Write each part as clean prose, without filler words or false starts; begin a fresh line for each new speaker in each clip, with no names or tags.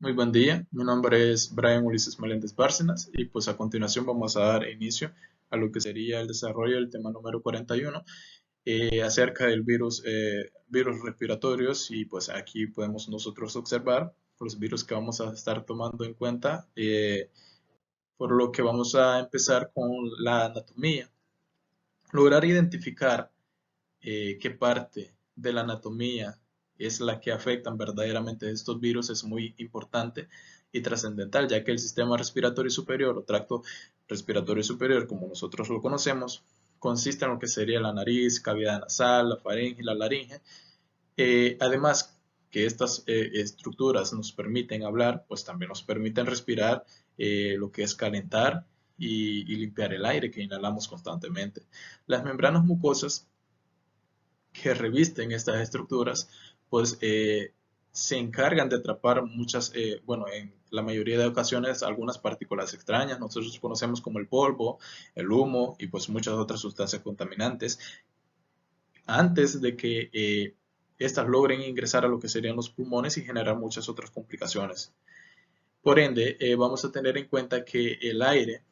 Muy buen día, mi nombre es Brian Ulises Meléndez Bárcenas y pues a continuación vamos a dar inicio a lo que sería el desarrollo del tema número 41 acerca del virus respiratorios y pues aquí podemos nosotros observar los virus que vamos a estar tomando en cuenta, por lo que vamos a empezar con la anatomía. Lograr identificar qué parte de la anatomía es la que afectan verdaderamente estos virus es muy importante y trascendental, ya que el sistema respiratorio superior o tracto respiratorio superior, como nosotros lo conocemos, consiste en lo que sería la nariz, cavidad nasal, la faringe y la laringe. Además que estas estructuras nos permiten hablar, pues también nos permiten respirar, lo que es calentar y limpiar el aire que inhalamos constantemente. Las membranas mucosas que revisten estas estructuras, pues se encargan de atrapar muchas, bueno, en la mayoría de ocasiones algunas partículas extrañas, nosotros conocemos como el polvo, el humo y pues muchas otras sustancias contaminantes, antes de que estas logren ingresar a lo que serían los pulmones y generar muchas otras complicaciones. Por ende, vamos a tener en cuenta que el aire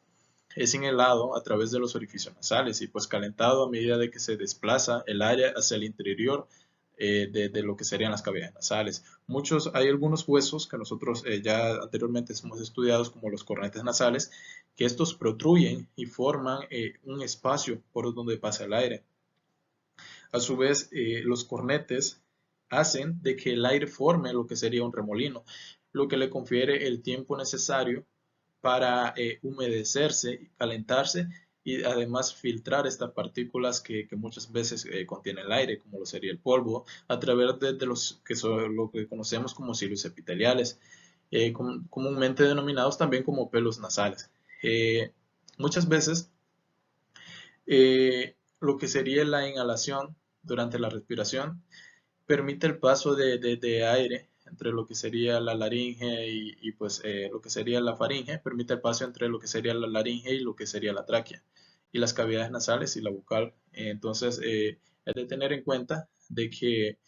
es inhalado a través de los orificios nasales y pues calentado a medida de que se desplaza el aire hacia el interior de lo que serían las cavidades nasales. Hay algunos huesos que nosotros ya anteriormente hemos estudiado como los cornetes nasales, que estos protruyen y forman un espacio por donde pasa el aire. A su vez, los cornetes hacen de que el aire forme lo que sería un remolino, lo que le confiere el tiempo necesario para humedecerse, calentarse y además filtrar estas partículas que muchas veces contiene el aire, como lo sería el polvo, a través de los que son lo que conocemos como cilios epiteliales, comúnmente denominados también como pelos nasales. Muchas veces lo que sería la inhalación durante la respiración permite el paso de aire entre lo que sería la laringe pues lo que sería la faringe, permite el paso entre lo que sería la laringe y lo que sería la tráquea, y las cavidades nasales y la bucal. Entonces, es de tener en cuenta de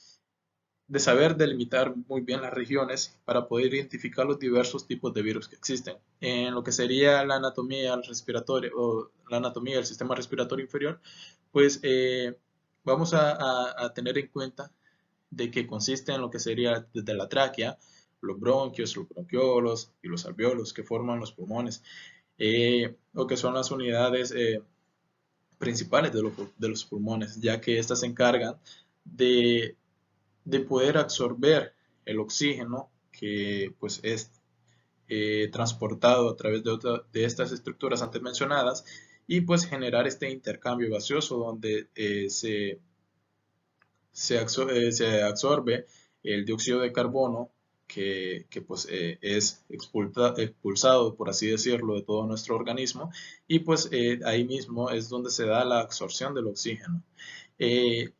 saber delimitar muy bien las regiones para poder identificar los diversos tipos de virus que existen. En lo que sería la anatomía respiratoria o la anatomía del sistema respiratorio inferior, pues vamos a tener en cuenta de que consiste en lo que sería desde la tráquea, los bronquios, los bronquiolos y los alveolos que forman los pulmones, o que son las unidades principales de los pulmones, ya que estas se encargan de, de poder absorber el oxígeno que pues es transportado a través de estas estructuras antes mencionadas y pues generar este intercambio gaseoso donde se absorbe el dióxido de carbono pues es expulsado, por así decirlo, de todo nuestro organismo y pues ahí mismo es donde se da la absorción del oxígeno. Eh,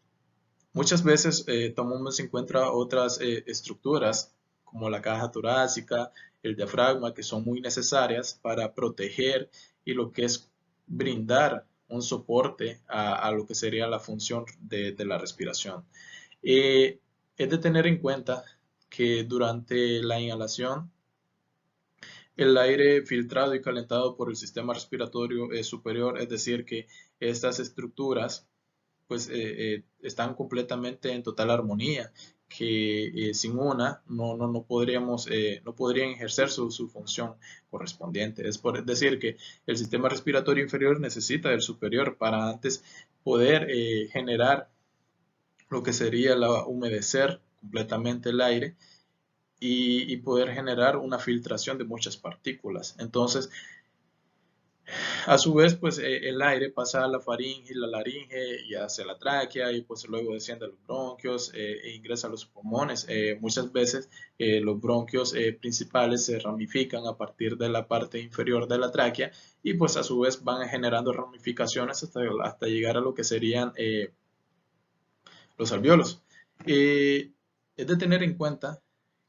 Muchas veces tomamos en cuenta otras estructuras como la caja torácica, el diafragma, que son muy necesarias para proteger y lo que es brindar un soporte a lo que sería la función de la respiración. Eh, es de tener en cuenta que durante la inhalación, el aire filtrado y calentado por el sistema respiratorio superior, es decir, que estas estructuras pues están completamente en total armonía, que sin una no podríamos, no podrían ejercer su función correspondiente. Es por decir que el sistema respiratorio inferior necesita del superior para antes poder generar lo que sería la humedecer completamente el aire y poder generar una filtración de muchas partículas. Entonces, a su vez, pues el aire pasa a la faringe y la laringe y hacia la tráquea y pues luego desciende a los bronquios e ingresa a los pulmones. Muchas veces los bronquios principales se ramifican a partir de la parte inferior de la tráquea y pues a su vez van generando ramificaciones hasta llegar a lo que serían los alvéolos. Es de tener en cuenta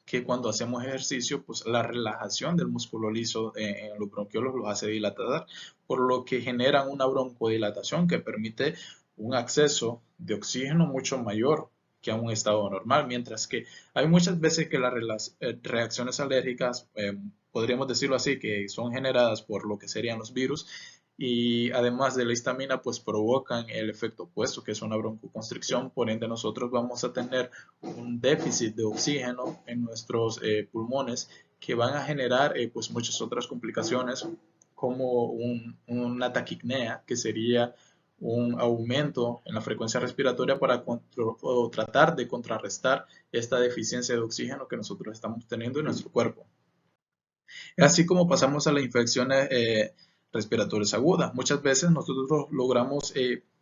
que cuando hacemos ejercicio, pues la relajación del músculo liso en los bronquiolos los hace dilatar, por lo que generan una broncodilatación que permite un acceso de oxígeno mucho mayor que a un estado normal, mientras que hay muchas veces que las reacciones alérgicas, podríamos decirlo así, que son generadas por lo que serían los virus, y además de la histamina, pues provocan el efecto opuesto, que es una broncoconstricción. Por ende, nosotros vamos a tener un déficit de oxígeno en nuestros pulmones, que van a generar pues muchas otras complicaciones, como una taquipnea, que sería un aumento en la frecuencia respiratoria para o tratar de contrarrestar esta deficiencia de oxígeno que nosotros estamos teniendo en nuestro cuerpo. Así como pasamos a las infecciones respiratorias agudas. Muchas veces nosotros logramos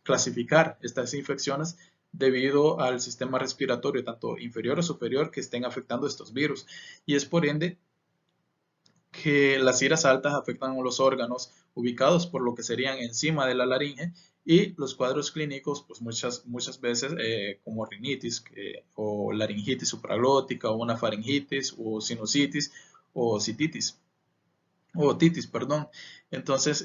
clasificar estas infecciones debido al sistema respiratorio, tanto inferior o superior, que estén afectando estos virus. Y es por ende que las iras altas afectan a los órganos ubicados por lo que serían encima de la laringe, y los cuadros clínicos, pues muchas veces como rinitis o laringitis supraglótica, o una faringitis o sinusitis o cistitis o otitis, perdón. Entonces,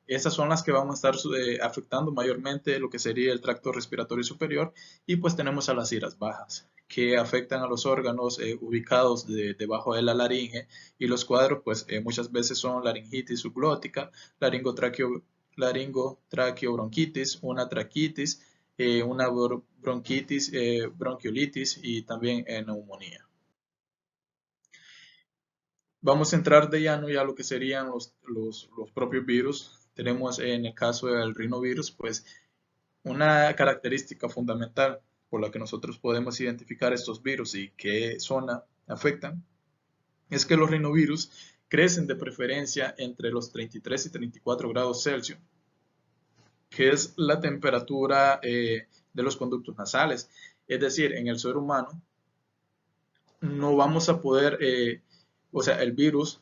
estas son las que van a estar afectando mayormente lo que sería el tracto respiratorio superior, y pues tenemos a las iras bajas, que afectan a los órganos ubicados debajo de la laringe, y los cuadros pues muchas veces son laringitis subglótica, laringotraqueobronquitis, una traquitis, una bronquitis, bronquiolitis y también neumonía. Vamos a entrar de lleno ya a lo que serían los propios virus. Tenemos en el caso del rinovirus, pues una característica fundamental por la que nosotros podemos identificar estos virus y qué zona afectan, es que los rinovirus crecen de preferencia entre los 33 y 34 grados Celsius, que es la temperatura de los conductos nasales. Es decir, en el ser humano no vamos a poder, o sea, el virus,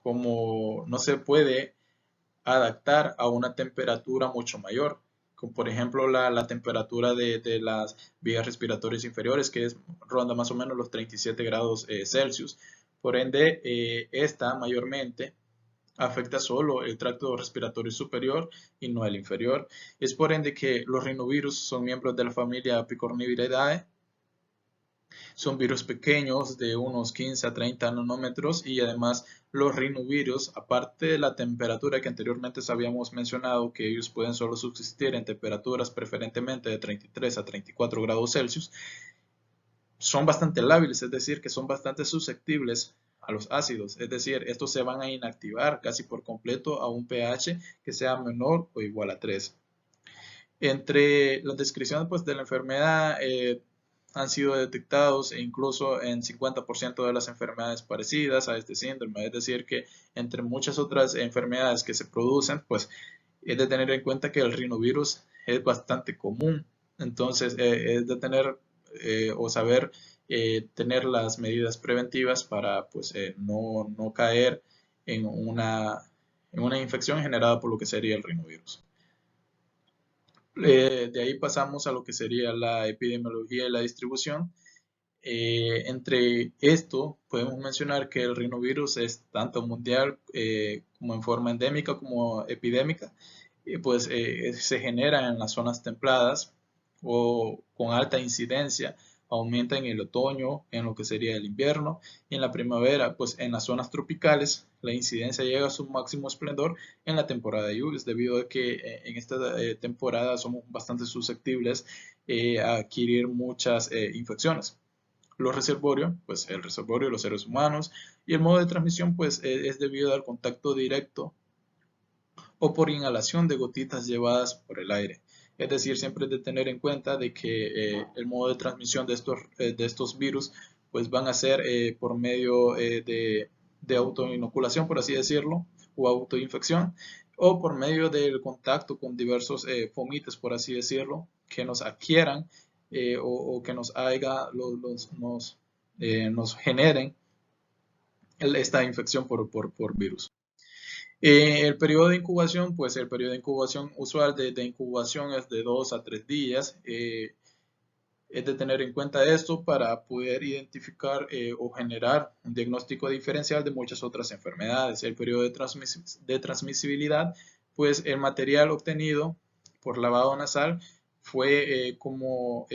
como no se puede adaptar a una temperatura mucho mayor, como por ejemplo la temperatura de las vías respiratorias inferiores, que ronda más o menos los 37 grados Celsius. Por ende, esta mayormente afecta solo el tracto respiratorio superior y no el inferior. Es por ende que los rinovirus son miembros de la familia Picorniviridae. Son virus pequeños de unos 15 a 30 nanómetros, y además los rinovirus, aparte de la temperatura que anteriormente habíamos mencionado, que ellos pueden solo subsistir en temperaturas preferentemente de 33 a 34 grados Celsius, son bastante lábiles, es decir, que son bastante susceptibles a los ácidos, es decir, estos se van a inactivar casi por completo a un pH que sea menor o igual a 3. Entre las descripciones pues, de la enfermedad, han sido detectados incluso en 50% de las enfermedades parecidas a este síndrome. Es decir, que entre muchas otras enfermedades que se producen, pues es de tener en cuenta que el rinovirus es bastante común. Entonces, es de tener o saber tener las medidas preventivas para pues, no caer en una infección generada por lo que sería el rinovirus. De ahí pasamos a lo que sería la epidemiología y la distribución. Entre esto podemos mencionar que el rinovirus es tanto mundial como en forma endémica como epidémica, pues se genera en las zonas templadas o con alta incidencia, aumenta en el otoño, en lo que sería el invierno, y en la primavera, pues en las zonas tropicales la incidencia llega a su máximo esplendor en la temporada de lluvias, debido a que en esta temporada somos bastante susceptibles a adquirir muchas infecciones. Los reservorios, pues el reservorio de los seres humanos, y el modo de transmisión pues es debido al contacto directo o por inhalación de gotitas llevadas por el aire. Es decir, siempre es de tener en cuenta de que el modo de transmisión de estos virus pues van a ser por medio de autoinoculación, por así decirlo, o autoinfección, o por medio del contacto con diversos fomites, por así decirlo, que nos adquieran o que nos generen esta infección por virus. El periodo de incubación, pues el periodo de incubación usual de incubación es de 2 a 3 días. Es de tener en cuenta esto para poder identificar o generar un diagnóstico diferencial de muchas otras enfermedades. El periodo de transmisibilidad, pues el material obtenido por lavado nasal fue como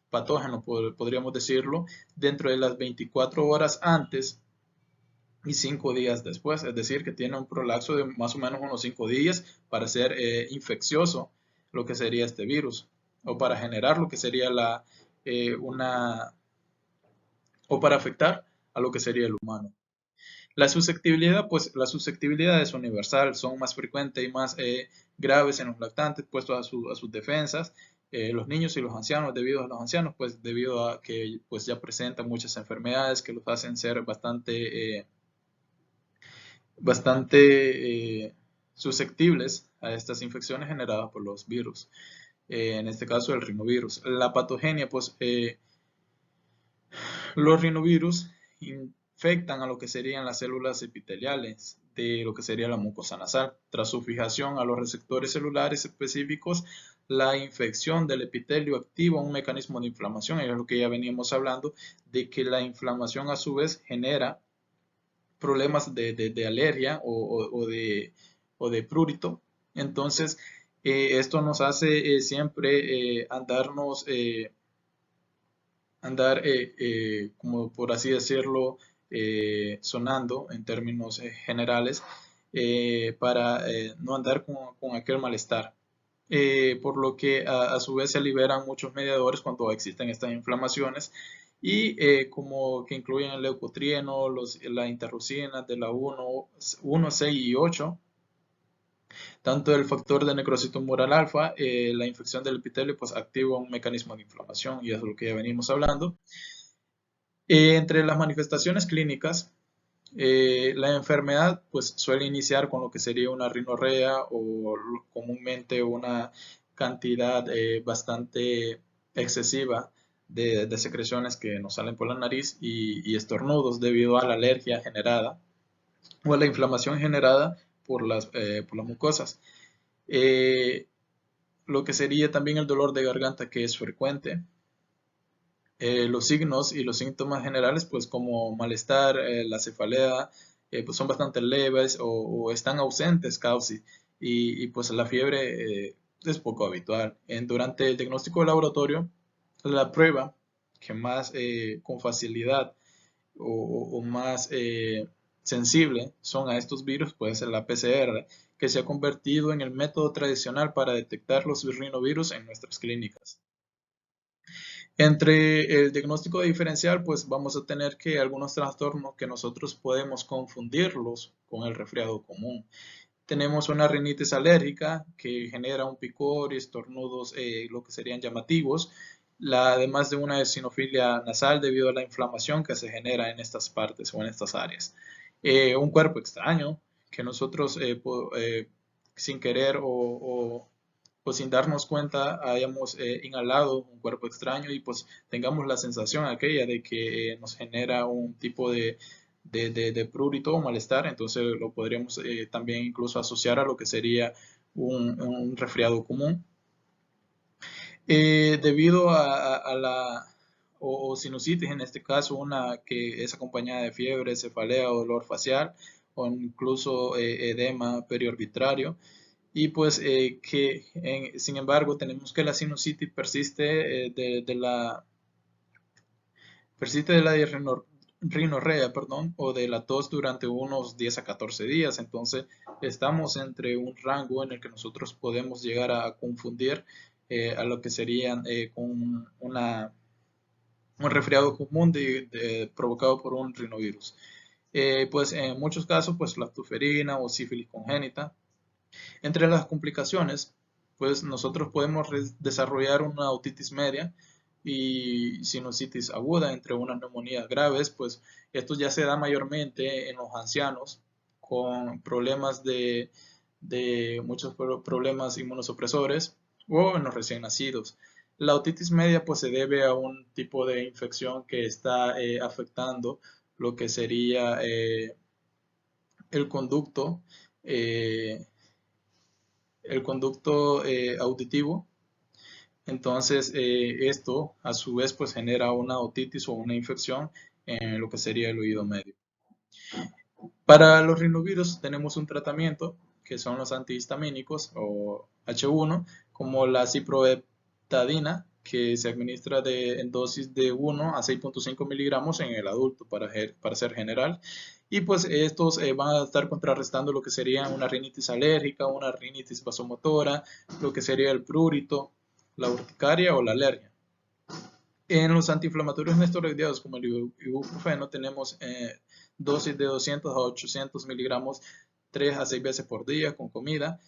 patógeno, podríamos decirlo, dentro de las 24 horas antes y 5 días después, es decir, que tiene un prolapso de más o menos unos 5 días para ser infeccioso lo que sería este virus, o para generar lo que sería o para afectar a lo que sería el humano. La susceptibilidad, pues la susceptibilidad es universal, son más frecuentes y más graves en los lactantes, puestos a sus defensas. Los niños y los ancianos, debido a los ancianos, pues debido a que pues ya presentan muchas enfermedades que los hacen ser bastante susceptibles a estas infecciones generadas por los virus. En este caso el rinovirus. La patogenia, pues los rinovirus infectan a lo que serían las células epiteliales de lo que sería la mucosa nasal. Tras su fijación a los receptores celulares específicos, la infección del epitelio activa un mecanismo de inflamación, es lo que ya veníamos hablando, de que la inflamación a su vez genera problemas de alergia o de prurito. Entonces, esto nos hace siempre como por así decirlo, sonando en términos generales, para no andar con aquel malestar. Por lo que a su vez se liberan muchos mediadores cuando existen estas inflamaciones y como que incluyen el leucotrieno, la interleucina de la 1, 6 y 8, tanto el factor de necrosis tumoral alfa, la infección del epitelio, pues activa un mecanismo de inflamación y eso es lo que ya venimos hablando. Entre las manifestaciones clínicas, la enfermedad pues suele iniciar con lo que sería una rinorrea o comúnmente una cantidad bastante excesiva de secreciones que nos salen por la nariz y estornudos debido a la alergia generada o a la inflamación generada por las mucosas. Lo que sería también el dolor de garganta, que es frecuente. Los signos y los síntomas generales, pues como malestar, la cefalea, pues son bastante leves o están ausentes casi y pues la fiebre es poco habitual. Durante el diagnóstico de laboratorio, la prueba que más con facilidad o más sensible son a estos virus puede ser la PCR, que se ha convertido en el método tradicional para detectar los rinovirus en nuestras clínicas. Entre el diagnóstico diferencial, pues vamos a tener que algunos trastornos que nosotros podemos confundirlos con el resfriado común. Tenemos una rinitis alérgica que genera un picor y estornudos, lo que serían llamativos, además de una eosinofilia nasal debido a la inflamación que se genera en estas partes o en estas áreas. Un cuerpo extraño que nosotros sin querer o sin darnos cuenta hayamos inhalado un cuerpo extraño y pues tengamos la sensación aquella de que nos genera un tipo de prurito o malestar, entonces lo podríamos también incluso asociar a lo que sería un resfriado común. Debido a la o sinusitis, en este caso una que es acompañada de fiebre, cefalea o dolor facial o incluso edema periorbitrario. Y pues sin embargo tenemos que la sinusitis persiste de la rinorrea, perdón, o de la tos durante unos 10 a 14 días. Entonces estamos entre un rango en el que nosotros podemos llegar a confundir a lo que serían con un resfriado común provocado por un rinovirus. Pues en muchos casos, pues la tuferina o sífilis congénita. Entre las complicaciones, pues nosotros podemos desarrollar una otitis media y sinusitis aguda entre unas neumonías graves, pues esto ya se da mayormente en los ancianos con problemas de muchos problemas inmunosupresores o en los recién nacidos. La otitis media pues se debe a un tipo de infección que está afectando lo que sería el conducto eh, auditivo. Entonces, esto a su vez pues genera una otitis o una infección en lo que sería el oído medio. Para los rinovirus tenemos un tratamiento que son los antihistamínicos o H1, como la ciproheptadina, que se administra en dosis de 1 a 6.5 miligramos en el adulto para ser general. Y pues estos van a estar contrarrestando lo que sería una rinitis alérgica, una rinitis vasomotora, lo que sería el prurito, la urticaria o la alergia. En los antiinflamatorios no esteroideados como el ibuprofeno tenemos dosis de 200 a 800 miligramos 3 a 6 veces por día con comida.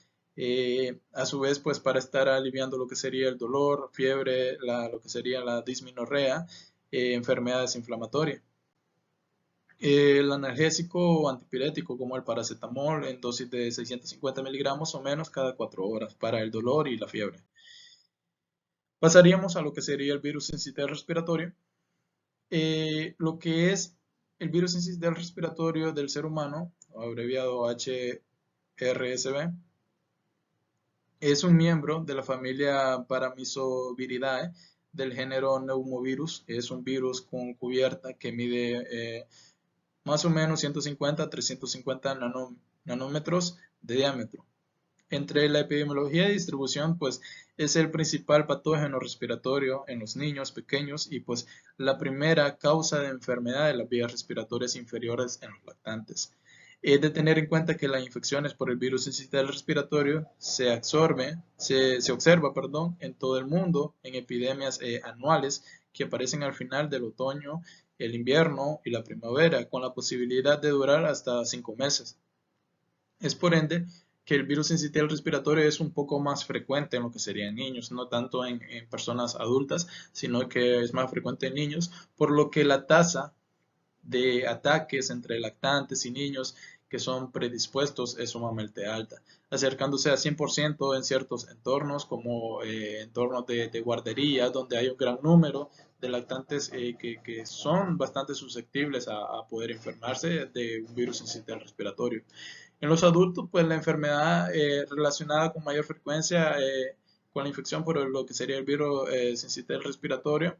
A su vez, pues para estar aliviando lo que sería el dolor, fiebre, lo que sería la dismenorrea, enfermedades inflamatorias. El analgésico o antipirético como el paracetamol en dosis de 650 miligramos o menos cada 4 horas para el dolor y la fiebre. Pasaríamos a lo que sería el virus sincitial respiratorio. Lo que es el virus sincitial respiratorio del ser humano, abreviado HRSV, es un miembro de la familia Paramyxoviridae del género Pneumovirus. Es un virus con cubierta que mide más o menos 150 a 350 nanómetros de diámetro. Entre la epidemiología y distribución, pues es el principal patógeno respiratorio en los niños pequeños y pues la primera causa de enfermedad de las vías respiratorias inferiores en los lactantes. Es de tener en cuenta que las infecciones por el virus sincitial respiratorio se observa en todo el mundo en epidemias anuales que aparecen al final del otoño, el invierno y la primavera, con la posibilidad de durar hasta 5 meses. Es por ende que el virus sincitial respiratorio es un poco más frecuente en lo que serían niños, no tanto en personas adultas, sino que es más frecuente en niños, por lo que la tasa de ataques entre lactantes y niños que son predispuestos es sumamente alta, acercándose a 100% en ciertos entornos como entornos de guardería, donde hay un gran número de lactantes que son bastante susceptibles a poder enfermarse de un virus sincitial respiratorio. En los adultos, pues la enfermedad relacionada con mayor frecuencia con la infección por lo que sería el virus sincitial respiratorio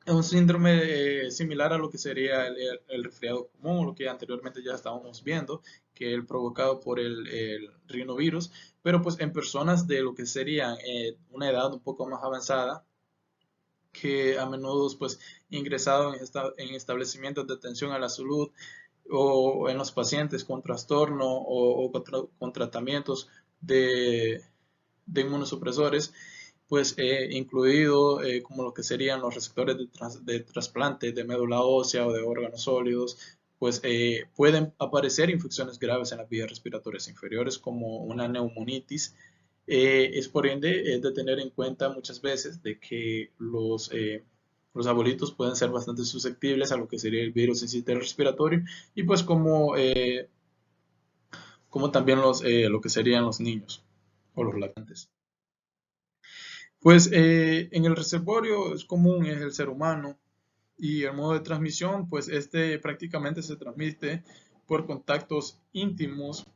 es un síndrome similar a lo que sería el resfriado común, lo que anteriormente ya estábamos viendo, que es el provocado por el rinovirus, pero pues en personas de lo que sería una edad un poco más avanzada, que a menudo pues ingresado en establecimientos de atención a la salud o en los pacientes con trastorno o con tratamientos de inmunosupresores, pues incluido como lo que serían los receptores de trasplante de médula ósea o de órganos sólidos, pues pueden aparecer infecciones graves en las vías respiratorias inferiores como una neumonitis. Es por ende de tener en cuenta muchas veces de que los abuelitos pueden ser bastante susceptibles a lo que sería el virus sincitial respiratorio y pues como también lo que serían los niños o los lactantes. Pues en el reservorio es común, es el ser humano, y el modo de transmisión, pues este prácticamente se transmite por contactos íntimos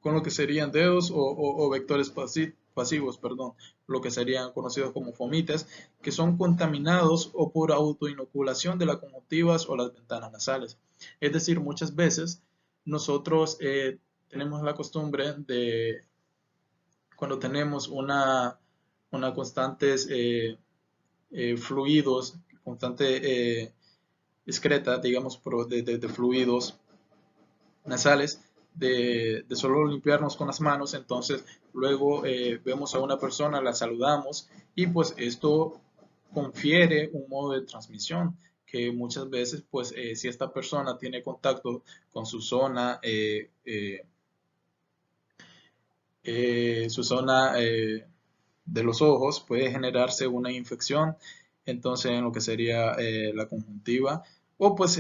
con lo que serían dedos o vectores pasivos, lo que serían conocidos como fomites, que son contaminados o por autoinoculación de las conjuntivas o las ventanas nasales. Es decir, muchas veces nosotros tenemos la costumbre de, cuando tenemos una constantes fluidos, constante excreta, digamos, de fluidos nasales, de solo limpiarnos con las manos, entonces luego vemos a una persona, la saludamos y pues esto confiere un modo de transmisión que muchas veces pues si esta persona tiene contacto con su zona de los ojos, puede generarse una infección entonces en lo que sería la conjuntiva, o pues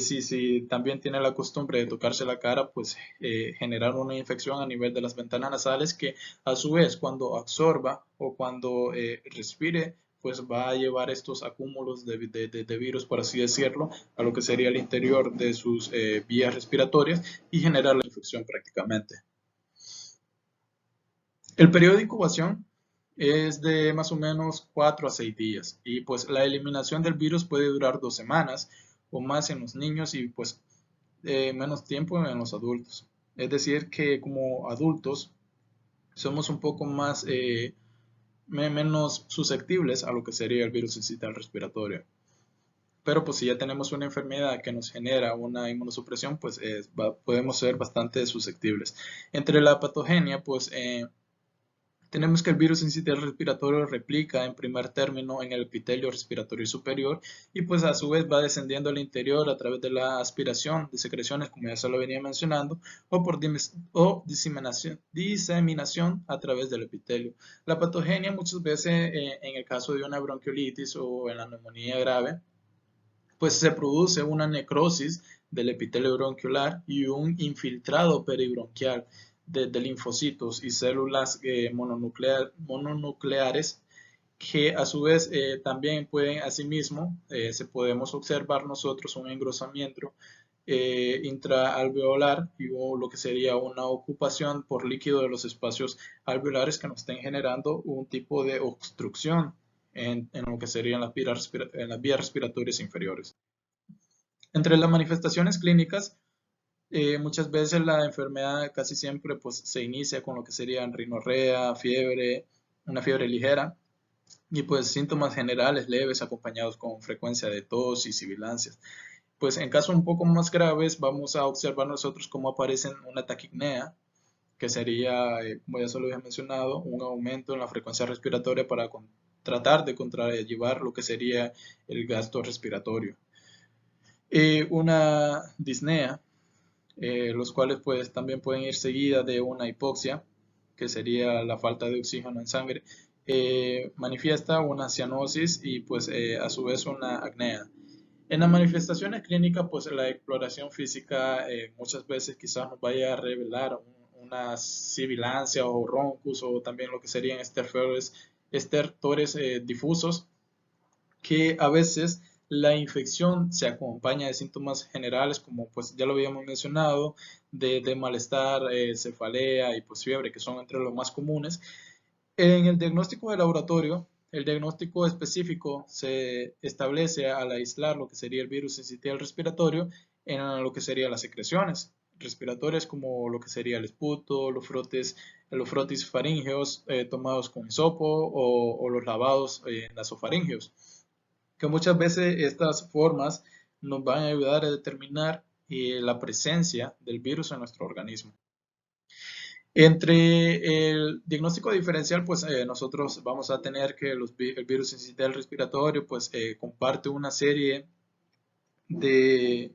si también tiene la costumbre de tocarse la cara, pues generar una infección a nivel de las ventanas nasales que a su vez cuando absorba o cuando respire, pues va a llevar estos acúmulos de virus, por así decirlo, a lo que sería el interior de sus vías respiratorias y generar la infección prácticamente. El periodo de incubación es de más o menos 4 a 6 días y pues la eliminación del virus puede durar 2 semanas o más en los niños y pues menos tiempo en los adultos. Es decir que como adultos somos un poco más menos susceptibles a lo que sería el virus sincitial respiratorio. Pero pues si ya tenemos una enfermedad que nos genera una inmunosupresión, pues podemos ser bastante susceptibles. Entre la patogenia, pues tenemos que el virus sincitial respiratorio replica en primer término en el epitelio respiratorio superior y pues a su vez va descendiendo al interior a través de la aspiración de secreciones, como ya se lo venía mencionando, o por diseminación a través del epitelio. La patogenia muchas veces en el caso de una bronquiolitis o en la neumonía grave, pues se produce una necrosis del epitelio bronquiolar y un infiltrado peribronquial de linfocitos y células mononucleares que a su vez también pueden asimismo, se podemos observar nosotros un engrosamiento intraalveolar y lo que sería una ocupación por líquido de los espacios alveolares que nos estén generando un tipo de obstrucción en lo que serían las vías respiratorias inferiores. Entre las manifestaciones clínicas, muchas veces la enfermedad casi siempre pues, se inicia con lo que serían rinorrea, fiebre, una fiebre ligera y pues síntomas generales leves acompañados con frecuencia de tos y sibilancias. Pues en casos un poco más graves vamos a observar nosotros cómo aparecen una taquipnea, que sería, como ya se lo había mencionado, un aumento en la frecuencia respiratoria para tratar de contrarrestar lo que sería el gasto respiratorio. Una disnea, los cuales pues también pueden ir seguidas de una hipoxia, que sería la falta de oxígeno en sangre, manifiesta una cianosis y pues a su vez una apnea. En las manifestaciones clínicas, pues la exploración física muchas veces quizás nos vaya a revelar una sibilancia o roncus o también lo que serían estertores difusos, que a veces la infección se acompaña de síntomas generales como pues ya lo habíamos mencionado, de malestar, cefalea y pues fiebre, que son entre los más comunes. En el diagnóstico de laboratorio, el diagnóstico específico se establece al aislar lo que sería el virus sincitial respiratorio en lo que serían las secreciones respiratorias como lo que sería el esputo, los frotis faríngeos tomados con hisopo o los lavados nasofaringeos, que muchas veces estas formas nos van a ayudar a determinar la presencia del virus en nuestro organismo. Entre el diagnóstico diferencial, pues nosotros vamos a tener que el virus sincitial respiratorio pues comparte una serie de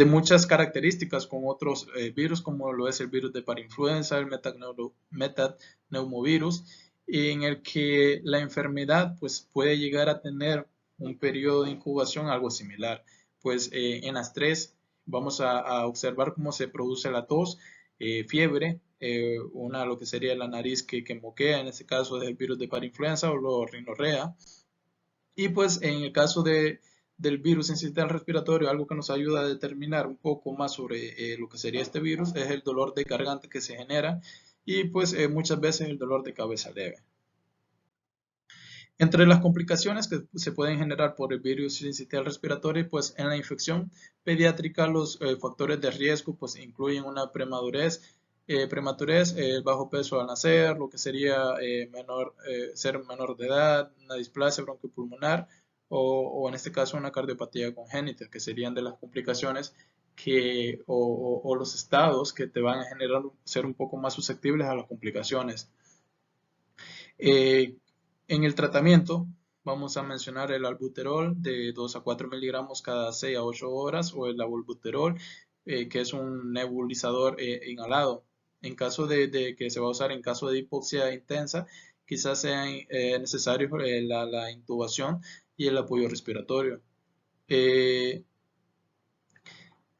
muchas características con otros virus, como lo es el virus de parainfluenza, el metapneumovirus, en el que la enfermedad pues, puede llegar a tener un periodo de incubación algo similar. Pues en las tres vamos a observar cómo se produce la tos, fiebre, lo que sería la nariz que moquea, en este caso es el virus de parainfluenza o la rinorrea. Y pues en el caso del virus sincitial respiratorio, algo que nos ayuda a determinar un poco más sobre lo que sería este virus es el dolor de garganta que se genera y pues muchas veces el dolor de cabeza leve. Entre las complicaciones que se pueden generar por el virus sincitial respiratorio, pues en la infección pediátrica los factores de riesgo pues incluyen una prematurez, el bajo peso al nacer, lo que sería ser menor de edad, una displasia bronquiopulmonar o en este caso una cardiopatía congénita, que serían de las complicaciones o los estados que te van a generar ser un poco más susceptibles a las complicaciones. En el tratamiento vamos a mencionar el albuterol de 2 a 4 miligramos cada 6 a 8 horas o el albuterol, que es un nebulizador inhalado. En caso de que se va a usar en caso de hipoxia intensa, quizás sea necesario la intubación y el apoyo respiratorio.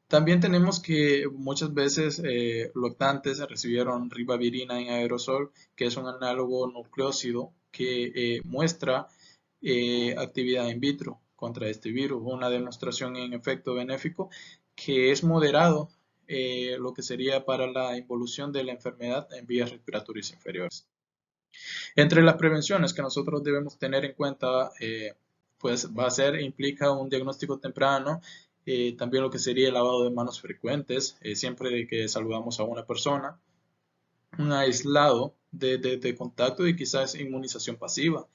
También tenemos que muchas veces lactantes recibieron ribavirina en aerosol, que es un análogo nucleósido que muestra actividad in vitro contra este virus, una demostración en efecto benéfico que es moderado lo que sería para la involución de la enfermedad en vías respiratorias inferiores. Entre las prevenciones que nosotros debemos tener en cuenta, pues implica un diagnóstico temprano, también lo que sería el lavado de manos frecuentes, siempre de que saludamos a una persona, un aislado de contacto y quizás inmunización pasiva.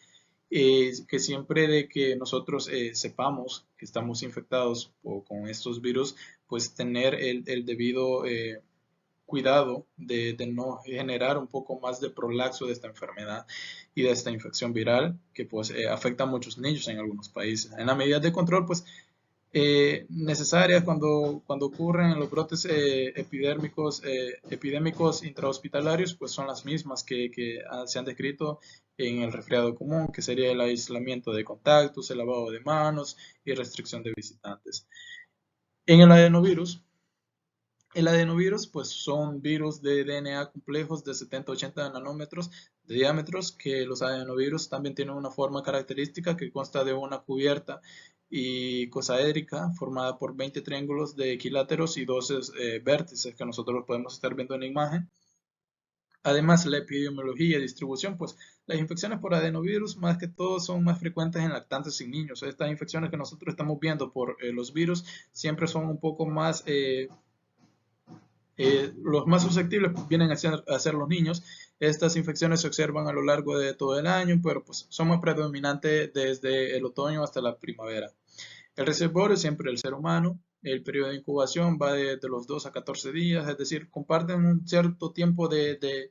Que siempre de que nosotros sepamos que estamos infectados con estos virus, pues tener el debido cuidado de no generar un poco más de prolaxo de esta enfermedad y de esta infección viral que pues afecta a muchos niños en algunos países. En las medidas de control, pues necesarias cuando ocurren los brotes epidémicos intrahospitalarios, pues son las mismas que se han descrito en el resfriado común, que sería el aislamiento de contactos, el lavado de manos y restricción de visitantes. En el adenovirus pues son virus de DNA complejos de 70-80 nanómetros de diámetros, que los adenovirus también tienen una forma característica que consta de una cubierta icosaédrica formada por 20 triángulos de equiláteros y 12 vértices que nosotros podemos estar viendo en la imagen. Además, la epidemiología y distribución, pues las infecciones por adenovirus más que todo son más frecuentes en lactantes y niños. Estas infecciones que nosotros estamos viendo por los virus siempre son un poco más los más susceptibles vienen a ser los niños. Estas infecciones se observan a lo largo de todo el año, pero pues son más predominantes desde el otoño hasta la primavera. El reservorio es siempre el ser humano. El periodo de incubación va de los 2 a 14 días, es decir, comparten un cierto tiempo en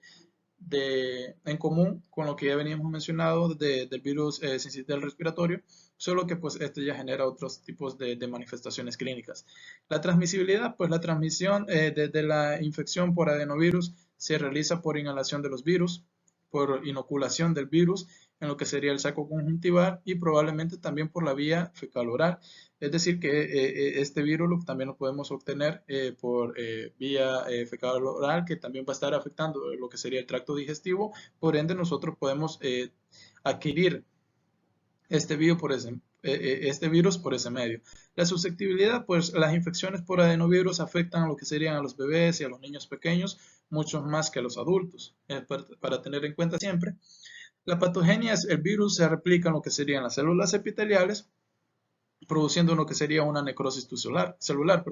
común con lo que ya veníamos mencionado del virus sincitial respiratorio, solo que pues este ya genera otros tipos de manifestaciones clínicas. La transmisibilidad, pues la transmisión de la infección por adenovirus se realiza por inhalación de los virus, por inoculación del virus en lo que sería el saco conjuntival y probablemente también por la vía fecal-oral. Es decir, que este virus también lo podemos obtener por vía fecal-oral, que también va a estar afectando lo que sería el tracto digestivo. Por ende, nosotros podemos adquirir este virus por ese medio. La susceptibilidad, pues las infecciones por adenovirus afectan a lo que serían a los bebés y a los niños pequeños, mucho más que a los adultos. Para tener en cuenta siempre. La patogenia es el virus se replica en lo que serían las células epiteliales, produciendo lo que sería una necrosis celular,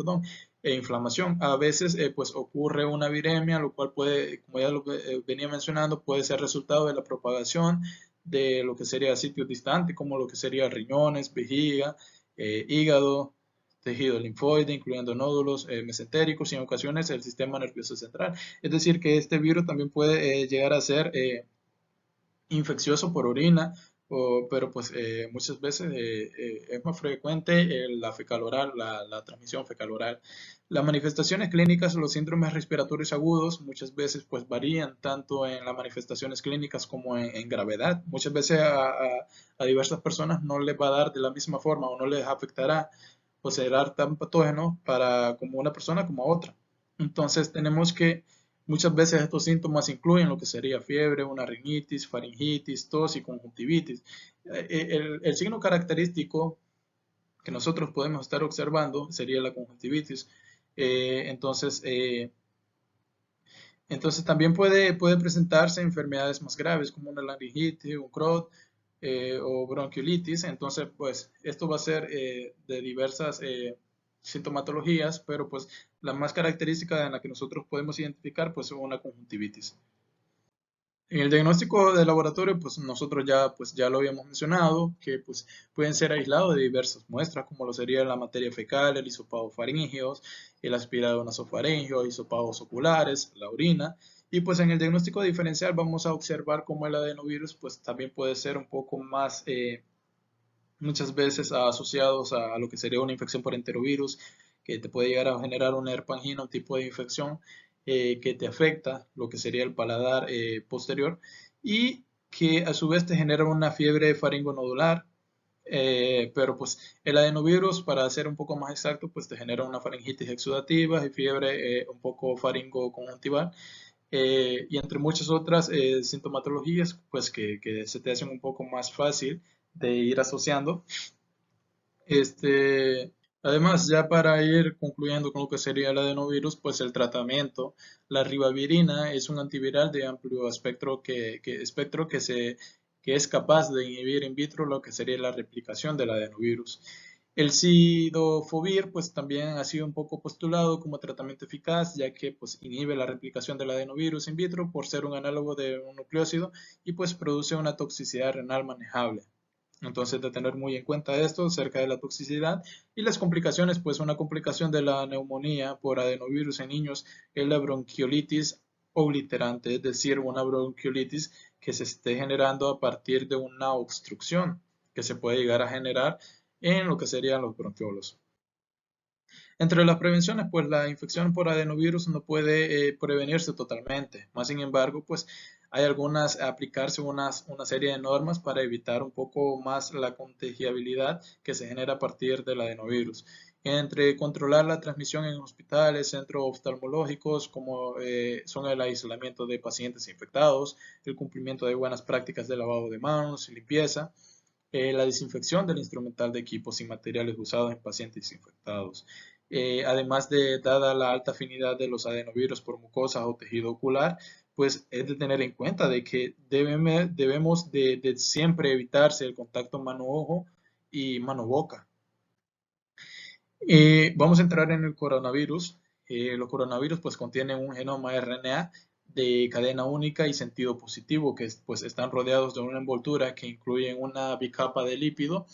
e inflamación. A veces pues ocurre una viremia, lo cual puede, como ya lo venía mencionando, puede ser resultado de la propagación de lo que sería sitios distantes, como lo que sería riñones, vejiga, hígado, tejido linfoide, incluyendo nódulos mesentéricos y en ocasiones el sistema nervioso central. Es decir, que este virus también puede llegar a ser infeccioso por orina, pero pues muchas veces es más frecuente la fecal oral, la transmisión fecal oral. Las manifestaciones clínicas, los síndromes respiratorios agudos, muchas veces pues varían tanto en las manifestaciones clínicas como en gravedad. Muchas veces a diversas personas no les va a dar de la misma forma o no les afectará o será tan patógeno como una persona como a otra. Entonces tenemos que muchas veces estos síntomas incluyen lo que sería fiebre, una rinitis, faringitis, tos y conjuntivitis. El signo característico que nosotros podemos estar observando sería la conjuntivitis. Entonces también puede presentarse enfermedades más graves como una laringitis, un Crohn o bronquiolitis. Entonces, pues esto va a ser de diversas sintomatologías, pero pues la más característica en la que nosotros podemos identificar pues es una conjuntivitis. En el diagnóstico de laboratorio, pues nosotros ya lo habíamos mencionado, que pues pueden ser aislados de diversas muestras, como lo sería la materia fecal, el hisopado faríngeo, el aspirado nasofaríngeo, hisopados oculares, la orina. Y pues en el diagnóstico diferencial vamos a observar cómo el adenovirus pues también puede ser un poco más, muchas veces asociados a lo que sería una infección por enterovirus, que te puede llegar a generar una herpangina, un tipo de infección que te afecta lo que sería el paladar posterior y que a su vez te genera una fiebre faringonodular, pero pues el adenovirus, para ser un poco más exacto, pues te genera una faringitis exudativa y fiebre un poco faringoconjuntival. Y entre muchas otras sintomatologías, pues que se te hacen un poco más fácil de ir asociando. Además, ya para ir concluyendo con lo que sería el adenovirus, pues el tratamiento, la ribavirina es un antiviral de amplio espectro que es capaz de inhibir in vitro lo que sería la replicación del adenovirus. El cidofovir pues también ha sido un poco postulado como tratamiento eficaz, ya que pues inhibe la replicación del adenovirus in vitro por ser un análogo de un nucleócido y pues produce una toxicidad renal manejable. Entonces, de tener muy en cuenta esto acerca de la toxicidad y las complicaciones, pues una complicación de la neumonía por adenovirus en niños es la bronquiolitis obliterante, es decir, una bronquiolitis que se esté generando a partir de una obstrucción que se puede llegar a generar en lo que serían los bronquiolos. Entre las prevenciones, pues la infección por adenovirus no puede prevenirse totalmente. Más sin embargo, pues hay aplicarse una serie de normas para evitar un poco más la contagiabilidad que se genera a partir del adenovirus. Entre controlar la transmisión en hospitales, centros oftalmológicos, como son el aislamiento de pacientes infectados, el cumplimiento de buenas prácticas de lavado de manos y limpieza, la desinfección del instrumental de equipos y materiales usados en pacientes infectados. Además de, dada la alta afinidad de los adenovirus por mucosas o tejido ocular, pues es de tener en cuenta de que debemos de siempre evitarse el contacto mano-ojo y mano-boca. Vamos a entrar en el coronavirus. Los coronavirus pues contienen un genoma RNA de cadena única y sentido positivo que pues están rodeados de una envoltura que incluye una bicapa de lípido.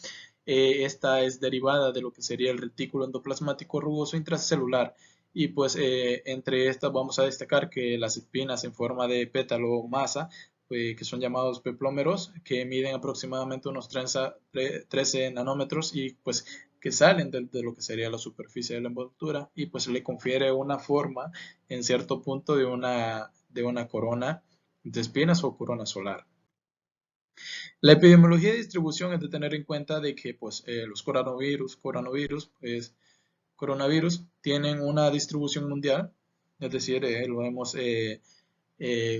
Esta es derivada de lo que sería el retículo endoplasmático rugoso intracelular y pues entre estas vamos a destacar que las espinas en forma de pétalo masa que son llamados peplómeros, que miden aproximadamente unos 13 nanómetros y pues que salen de lo que sería la superficie de la envoltura y pues le confiere una forma en cierto punto de una corona de espinas o corona solar. La epidemiología de distribución es de tener en cuenta de que pues, los coronavirus tienen una distribución mundial, es decir,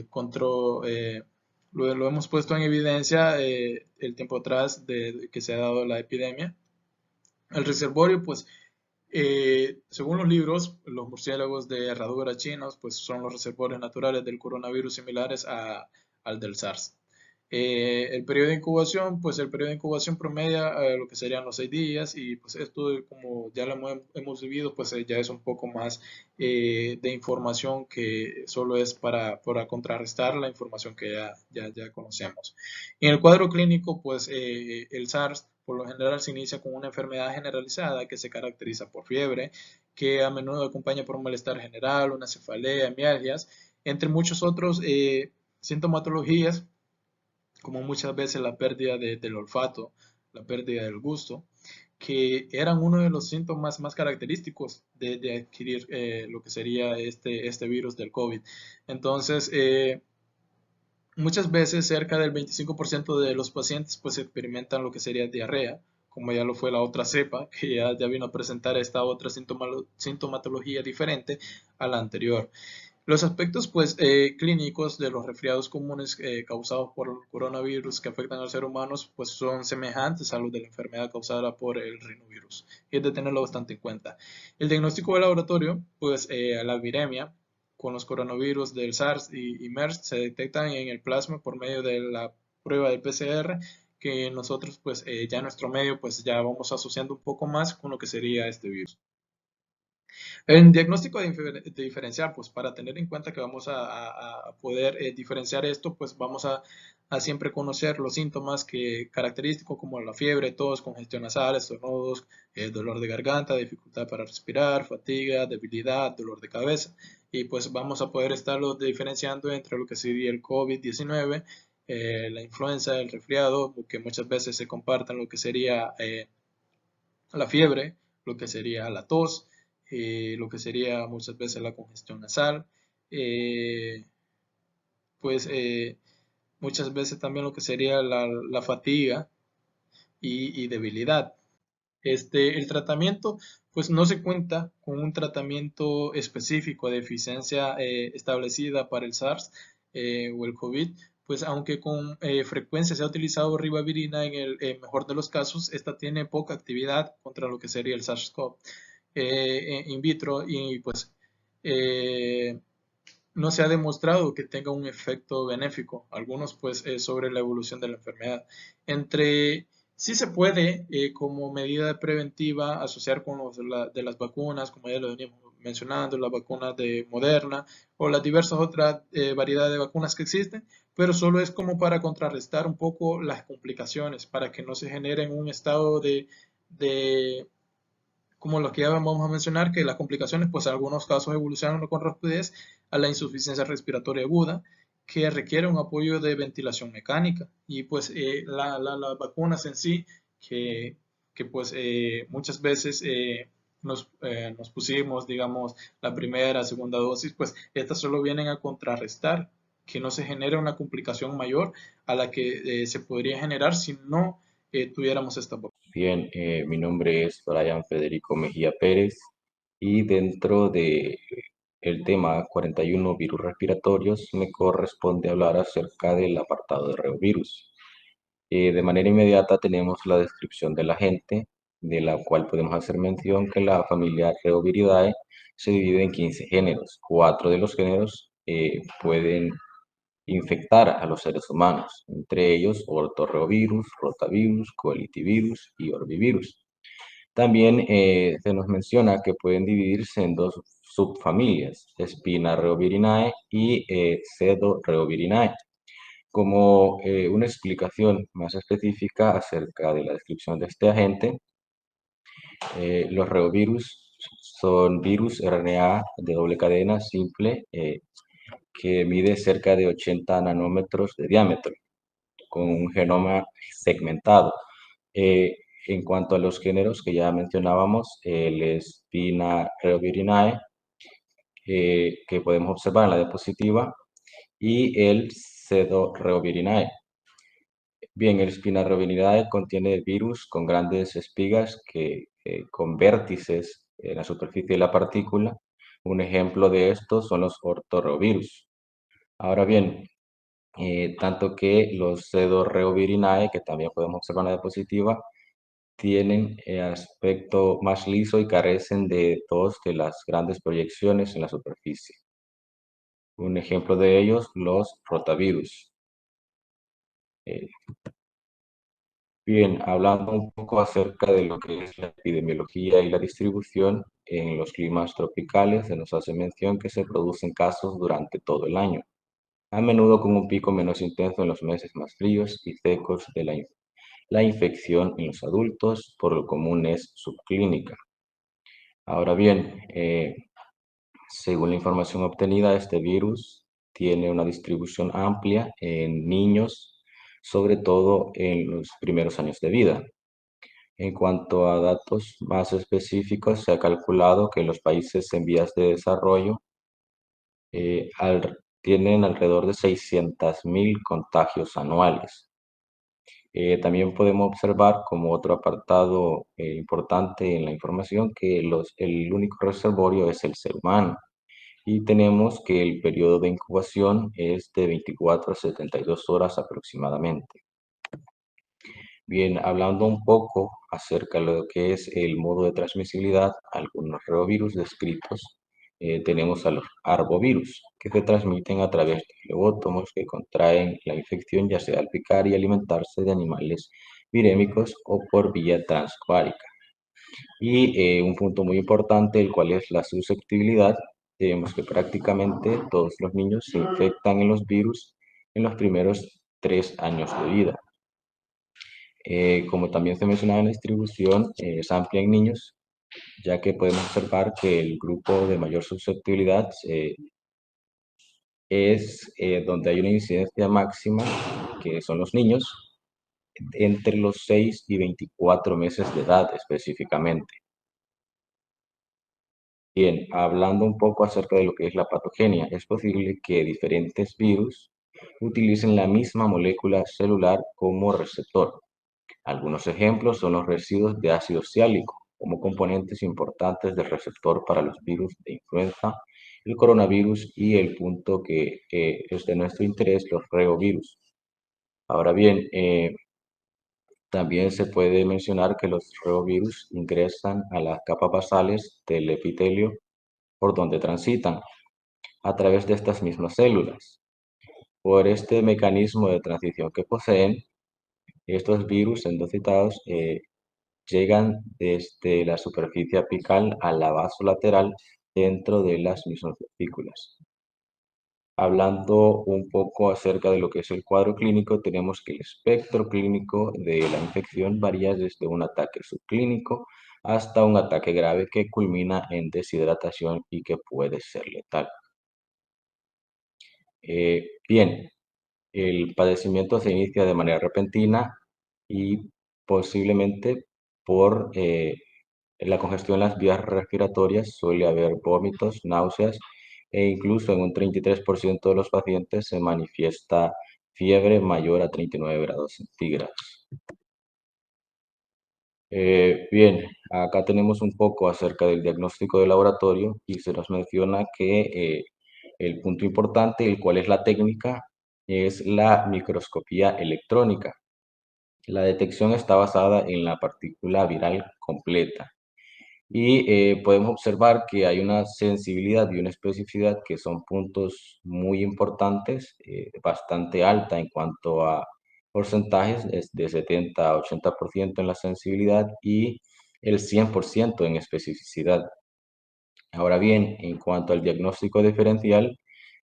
contro- eh, lo hemos puesto en evidencia el tiempo atrás de que se ha dado la epidemia. El reservorio, pues, según los libros, los murciélagos de herradura chinos, pues son los reservorios naturales del coronavirus similares al del SARS. El periodo de incubación, pues el periodo de incubación promedia lo que serían los 6 días y pues esto como ya lo hemos vivido, pues ya es un poco más de información que solo es para contrarrestar la información que ya conocemos. En el cuadro clínico, pues el SARS por lo general se inicia con una enfermedad generalizada que se caracteriza por fiebre, que a menudo acompaña por un malestar general, una cefalea, mialgias, entre muchos otros sintomatologías como muchas veces la pérdida del olfato, la pérdida del gusto, que eran uno de los síntomas más característicos de adquirir lo que sería este virus del COVID. Entonces, muchas veces cerca del 25% de los pacientes pues experimentan lo que sería diarrea, como ya lo fue la otra cepa, que ya vino a presentar esta otra sintomatología diferente a la anterior. Los aspectos pues, clínicos de los resfriados comunes causados por el coronavirus que afectan al ser humano pues, son semejantes a los de la enfermedad causada por el rinovirus. Y es de tenerlo bastante en cuenta. El diagnóstico de laboratorio, pues la viremia con los coronavirus del SARS y MERS se detectan en el plasma por medio de la prueba del PCR que nosotros pues ya en nuestro medio pues ya vamos asociando un poco más con lo que sería este virus. En diagnóstico de diferencial, pues para tener en cuenta que vamos a poder diferenciar esto, pues vamos a siempre conocer los síntomas característicos como la fiebre, tos, congestión nasal, estornudos, dolor de garganta, dificultad para respirar, fatiga, debilidad, dolor de cabeza. Y pues vamos a poder estarlo diferenciando entre lo que sería el COVID-19, la influenza, el resfriado, que muchas veces se compartan lo que sería la fiebre, lo que sería la tos, lo que sería muchas veces la congestión nasal, eh, pues muchas veces también lo que sería la fatiga y debilidad. El tratamiento, pues no se cuenta con un tratamiento específico de eficiencia establecida para el SARS o el COVID, pues aunque con frecuencia se ha utilizado ribavirina en el mejor de los casos, esta tiene poca actividad contra lo que sería el SARS-CoV in vitro y pues eh, no se ha demostrado que tenga un efecto benéfico, algunos pues sobre la evolución de la enfermedad. Entre Sí se puede, como medida preventiva, asociar con de las vacunas, como ya lo veníamos mencionando, las vacunas de Moderna o las diversas otras variedades de vacunas que existen, pero solo es como para contrarrestar un poco las complicaciones, para que no se genere un estado de como lo que ya vamos a mencionar, que las complicaciones, pues en algunos casos evolucionan con rapidez a la insuficiencia respiratoria aguda, que requiere un apoyo de ventilación mecánica. Y pues las vacunas en sí, que, que pues muchas veces nos pusimos, digamos, la primera, segunda dosis, pues estas solo vienen a contrarrestar que no se genere una complicación mayor a la que se podría generar si no tuviéramos esta vacuna.
Bien, mi nombre es Brian Federico Mejía Pérez y dentro de el tema 41 virus respiratorios me corresponde hablar acerca del apartado de reovirus. De manera inmediata tenemos la descripción del agente, de la cual podemos hacer mención que la familia Reoviridae se divide en 15 géneros. 4 de los géneros pueden infectar a los seres humanos, entre ellos ortorreovirus, rotavirus, colitivirus y orbivirus. También se nos menciona que pueden dividirse en dos subfamilias, Spinareovirinae y Pseudoreovirinae. Como una explicación más específica acerca de la descripción de este agente, los reovirus son virus RNA de doble cadena simple que mide cerca de 80 nanómetros de diámetro, con un genoma segmentado. Eh, en cuanto a los géneros que ya mencionábamos, el Spinareovirinae, que podemos observar en la diapositiva, y el Pseudoreovirinae. Bien, el Spinarovidinae contiene virus con grandes espigas con vértices en la superficie de la partícula. Un ejemplo de estos son los ortorreovirus. Ahora bien, tanto que los pseudoreovirinae, que también podemos observar en la diapositiva, tienen aspecto más liso y carecen de dos de las grandes proyecciones en la superficie. Un ejemplo de ellos, los rotavirus. Eh, Bien, hablando un poco acerca de lo que es la epidemiología y la distribución en los climas tropicales, se nos hace mención que se producen casos durante todo el año, a menudo con un pico menos intenso en los meses más fríos y secos de la infección en los adultos, por lo común es subclínica. Ahora bien, según la información obtenida, este virus tiene una distribución amplia en niños, sobre todo en los primeros años de vida. En cuanto a datos más específicos, se ha calculado que los países en vías de desarrollo tienen alrededor de 600.000 contagios anuales. También podemos observar como otro apartado importante en la información que el único reservorio es el ser humano y tenemos que el periodo de incubación es de 24 a 72 horas aproximadamente. Bien, hablando un poco acerca de lo que es el modo de transmisibilidad, algunos reovirus descritos, tenemos a los arbovirus, que se transmiten a través de flebótomos que contraen la infección ya sea al picar y alimentarse de animales virémicos o por vía transcuárica. Y un punto muy importante, el cual es la susceptibilidad, tenemos que prácticamente todos los niños se infectan en los virus en los primeros 3 años de vida. Como también se mencionaba en la distribución, es amplia en niños, ya que podemos observar que el grupo de mayor susceptibilidad es donde hay una incidencia máxima, que son los niños, entre los 6 y 24 meses de edad específicamente. Bien, hablando un poco acerca de lo que es la patogenia, es posible que diferentes virus utilicen la misma molécula celular como receptor. Algunos ejemplos son los residuos de ácido ciálico, como componentes importantes del receptor para los virus de influenza, el coronavirus y el punto que es de nuestro interés, los reovirus. Ahora bien, también se puede mencionar que los reovirus ingresan a las capas basales del epitelio por donde transitan, a través de estas mismas células. Por este mecanismo de transición que poseen, Estos virus endocitados llegan desde la superficie apical a la vasolateral dentro de las mismas vesículas. Hablando un poco acerca de lo que es el cuadro clínico, tenemos que el espectro clínico de la infección varía desde un ataque subclínico hasta un ataque grave que culmina en deshidratación y que puede ser letal. Bien, el padecimiento se inicia de manera repentina y posiblemente por la congestión en las vías respiratorias. Suele haber vómitos, náuseas e incluso en un 33% de los pacientes se manifiesta fiebre mayor a 39 grados centígrados. Bien, acá tenemos un poco acerca del diagnóstico de laboratorio y se nos menciona que el punto importante, el cual es la técnica, es la microscopía electrónica. La detección está basada en la partícula viral completa y podemos observar que hay una sensibilidad y una especificidad que son puntos muy importantes, bastante alta en cuanto a porcentajes, es de 70 a 80% en la sensibilidad y el 100% en especificidad. Ahora bien, en cuanto al diagnóstico diferencial,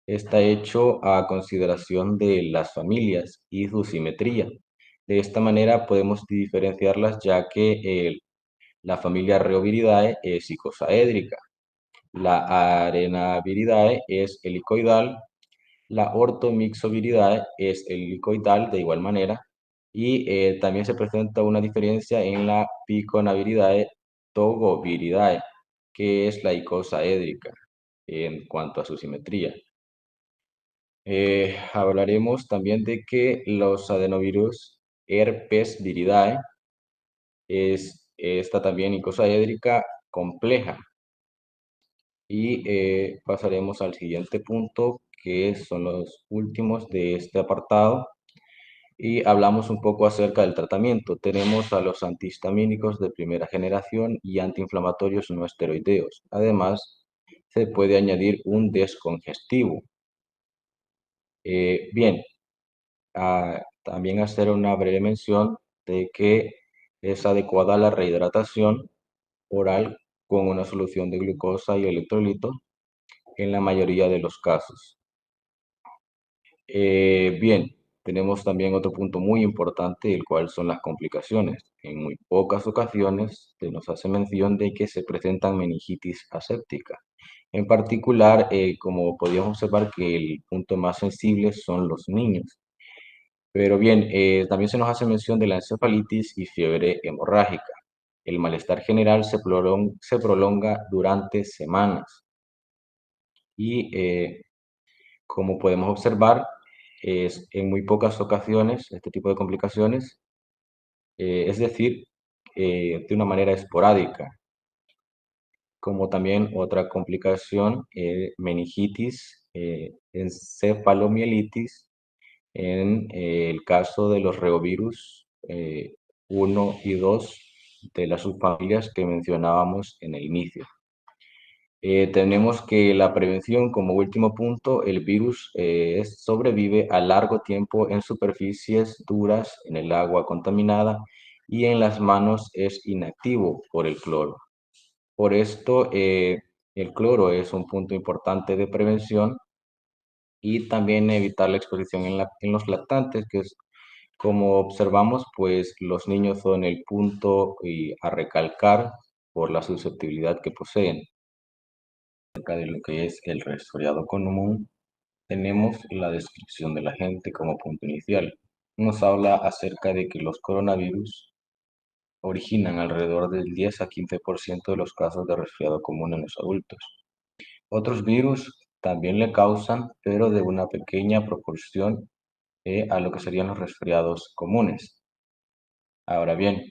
está hecho a consideración de las familias y su simetría. De esta manera podemos diferenciarlas ya que la familia Reoviridae es icosaédrica, la Arenaviridae es helicoidal, la Orthomyxoviridae es helicoidal de igual manera y también se presenta una diferencia en la Piconaviridae Togoviridae, que es la icosaédrica en cuanto a su simetría. Hablaremos también de que los adenovirus herpes viridae es esta también icosaédrica compleja. Y pasaremos al siguiente punto, que son los últimos de este apartado. Y hablamos un poco acerca del tratamiento. Tenemos a los antihistamínicos de primera generación y antiinflamatorios no esteroideos. Además, se puede añadir un descongestivo. Bien, también hacer una breve mención de que es adecuada la rehidratación oral con una solución de glucosa y electrolito en la mayoría de los casos. Bien, tenemos también otro punto muy importante, el cual son las complicaciones. En muy pocas ocasiones se nos hace mención de que se presentan meningitis aséptica. En particular, como podíamos observar que el punto más sensible son los niños. Pero bien, también se nos hace mención de la encefalitis y fiebre hemorrágica. El malestar general se prolonga durante semanas y como podemos observar, es en muy pocas ocasiones este tipo de complicaciones, es decir, de una manera esporádica, como también otra complicación, meningitis, encefalomielitis, en el caso de los reovirus 1 y 2 de las subfamilias que mencionábamos en el inicio. Tenemos que la prevención como último punto, el virus sobrevive a largo tiempo en superficies duras, en el agua contaminada y en las manos es inactivo por el cloro. Por esto, el cloro es un punto importante de prevención y también evitar la exposición en los lactantes, que es como observamos, pues los niños son el punto a recalcar por la susceptibilidad que poseen. Acerca de lo que es el resfriado común, tenemos la descripción del agente como punto inicial. Nos habla acerca de que los coronavirus originan alrededor del 10 a 15% de los casos de resfriado común en los adultos. Otros virus también le causan, pero de una pequeña proporción a lo que serían los resfriados comunes. Ahora bien,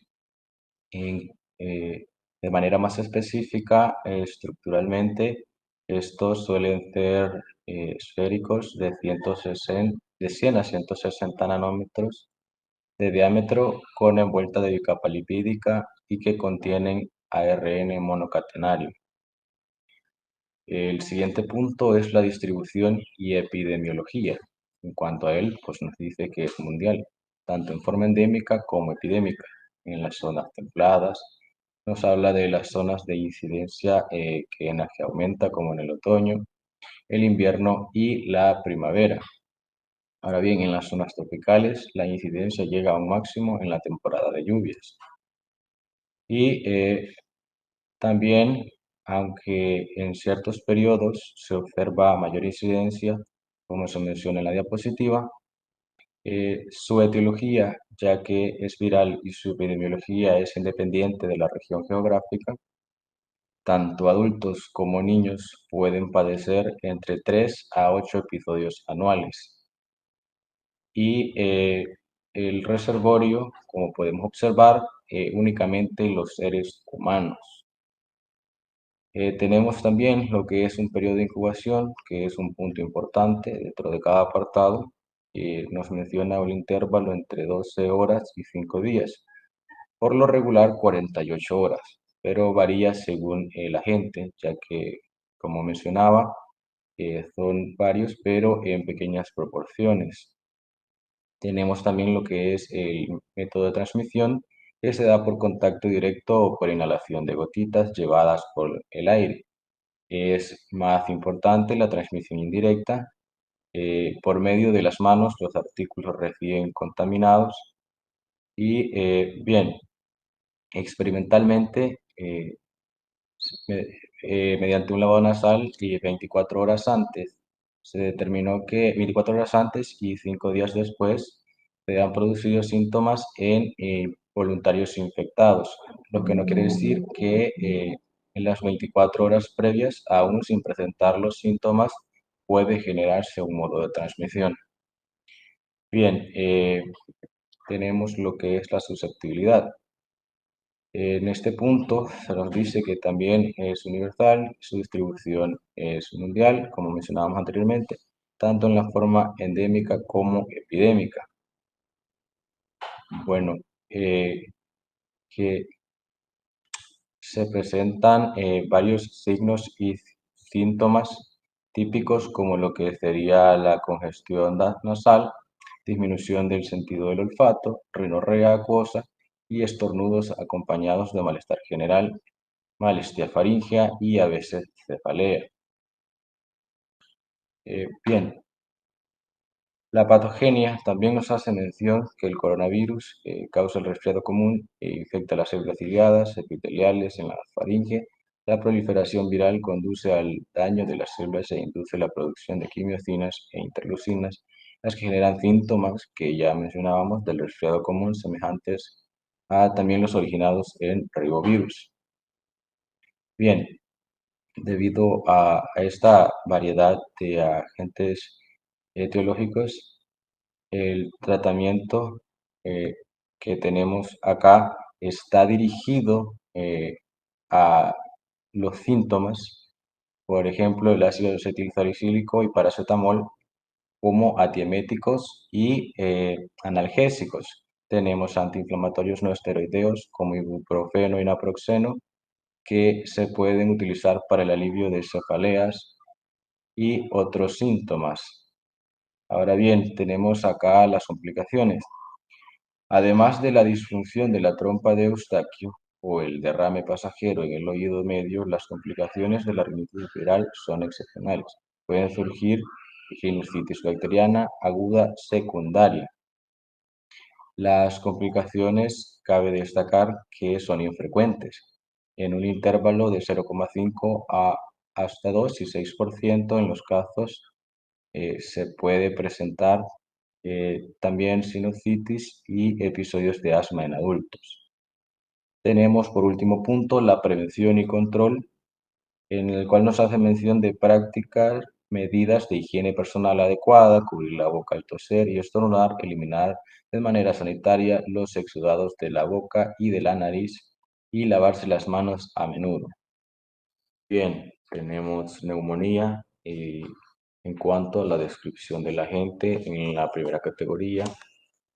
en, eh, de manera más específica, estructuralmente, estos suelen ser esféricos de 100 a 160 nanómetros de diámetro con envuelta de bicapa lipídica y que contienen ARN monocatenario. El siguiente punto es la distribución y epidemiología. En cuanto a él, pues nos dice que es mundial. tanto en forma endémica como epidémica, en las zonas templadas. Nos habla de las zonas de incidencia en las que aumenta, como en el otoño, el invierno y la primavera. Ahora bien, en las zonas tropicales, la incidencia llega a un máximo en la temporada de lluvias. Y también, aunque en ciertos periodos se observa mayor incidencia, como se menciona en la diapositiva, su etiología, ya que es viral y su epidemiología es independiente de la región geográfica, tanto adultos como niños pueden padecer entre 3 a 8 episodios anuales. Y el reservorio, como podemos observar, únicamente los seres humanos. Tenemos también lo que es un periodo de incubación, que es un punto importante dentro de cada apartado. Nos menciona un intervalo entre 12 horas y 5 días, por lo regular 48 horas, pero varía según el agente, ya que, como mencionaba, son varios, pero en pequeñas proporciones. Tenemos también lo que es el método de transmisión, que se da por contacto directo o por inhalación de gotitas llevadas por el aire. Es más importante la transmisión indirecta. Por medio de las manos los artículos recién contaminados. Y bien, experimentalmente, me- mediante un lavado nasal y 24 horas antes, se determinó que 24 horas antes y 5 días después se han producido síntomas en voluntarios infectados, lo que no quiere decir que en las 24 horas previas, aún sin presentar los síntomas, puede generarse un modo de transmisión. Bien, tenemos lo que es la susceptibilidad. En este punto se nos dice que también es universal, su distribución es mundial, como mencionábamos anteriormente, tanto en la forma endémica como epidémica. Bueno, que se presentan varios signos y síntomas típicos como lo que sería la congestión nasal, disminución del sentido del olfato, rinorrea acuosa y estornudos acompañados de malestar general, molestia faríngea y a veces cefalea. Bien, la patogenia también nos hace mención que el coronavirus causa el resfriado común e infecta las células ciliadas, epiteliales en la faringe. La proliferación viral conduce al daño de las células e induce la producción de quimiocinas e interleucinas, las que generan síntomas que ya mencionábamos del resfriado común, semejantes a también los originados en ribovirus. Bien, debido a esta variedad de agentes etiológicos, el tratamiento eh, que tenemos acá está dirigido a los síntomas, por ejemplo, el ácido acetilsalicílico y paracetamol como antieméticos y analgésicos. Tenemos antiinflamatorios no esteroideos como ibuprofeno y naproxeno que se pueden utilizar para el alivio de cefaleas y otros síntomas. Ahora bien, tenemos acá las complicaciones. Además de la disfunción de la trompa de Eustaquio o el derrame pasajero en el oído medio, las complicaciones de la rinitis viral son excepcionales. Pueden surgir sinusitis bacteriana aguda secundaria. Las complicaciones cabe destacar que son infrecuentes, en un intervalo de 0,5 a hasta 2 y 6% en los casos se puede presentar también sinusitis y episodios de asma en adultos. Tenemos por último punto la prevención y control, en el cual nos hace mención de practicar medidas de higiene personal adecuada, cubrir la boca al toser y estornudar, eliminar de manera sanitaria los exudados de la boca y de la nariz y lavarse las manos a menudo. Bien, tenemos neumonía en cuanto a la descripción del agente en la primera categoría.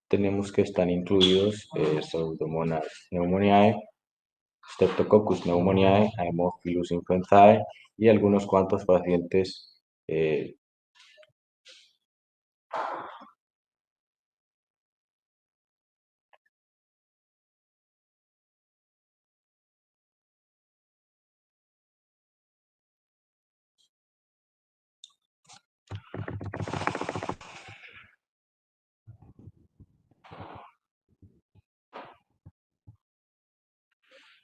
Tenemos que están incluidos Pseudomonas pneumoniae, Streptococcus pneumoniae, Haemophilus influenzae y algunos cuantos pacientes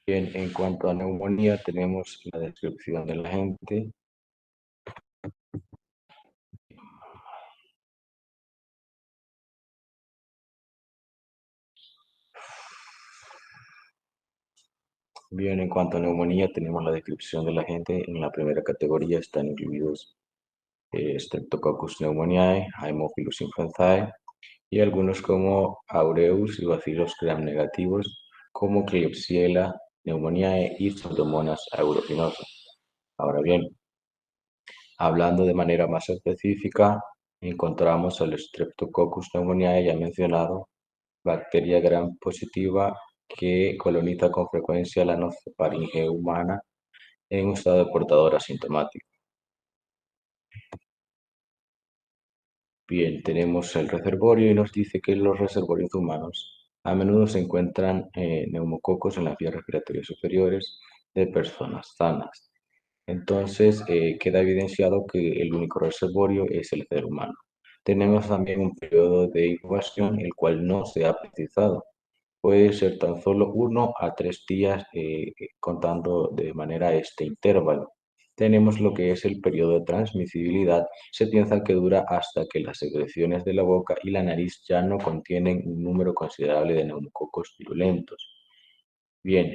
Bien, en cuanto a neumonía, tenemos la descripción del agente. Bien, en cuanto a neumonía, tenemos la descripción del agente. En la primera categoría están incluidos Streptococcus pneumoniae, Haemophilus influenzae y algunos como Aureus y bacilos gram negativos como Klebsiella pneumoniae y Pseudomonas aeruginosa. Ahora bien, hablando de manera más específica, encontramos al Streptococcus pneumoniae ya mencionado, bacteria gram positiva que coloniza con frecuencia la nosofaringe humana en un estado de portador asintomático. Bien, tenemos el reservorio y nos dice que en los reservorios humanos a menudo se encuentran neumococos en las vías respiratorias superiores de personas sanas. Entonces, queda evidenciado que el único reservorio es el ser humano. Tenemos también un periodo de incubación, el cual no se ha precisado. Puede ser tan solo 1 a 3 días, contando de manera este intervalo. Tenemos lo que es el periodo de transmisibilidad. Se piensa que dura hasta que las secreciones de la boca y la nariz ya no contienen un número considerable de neumococos virulentos. Bien,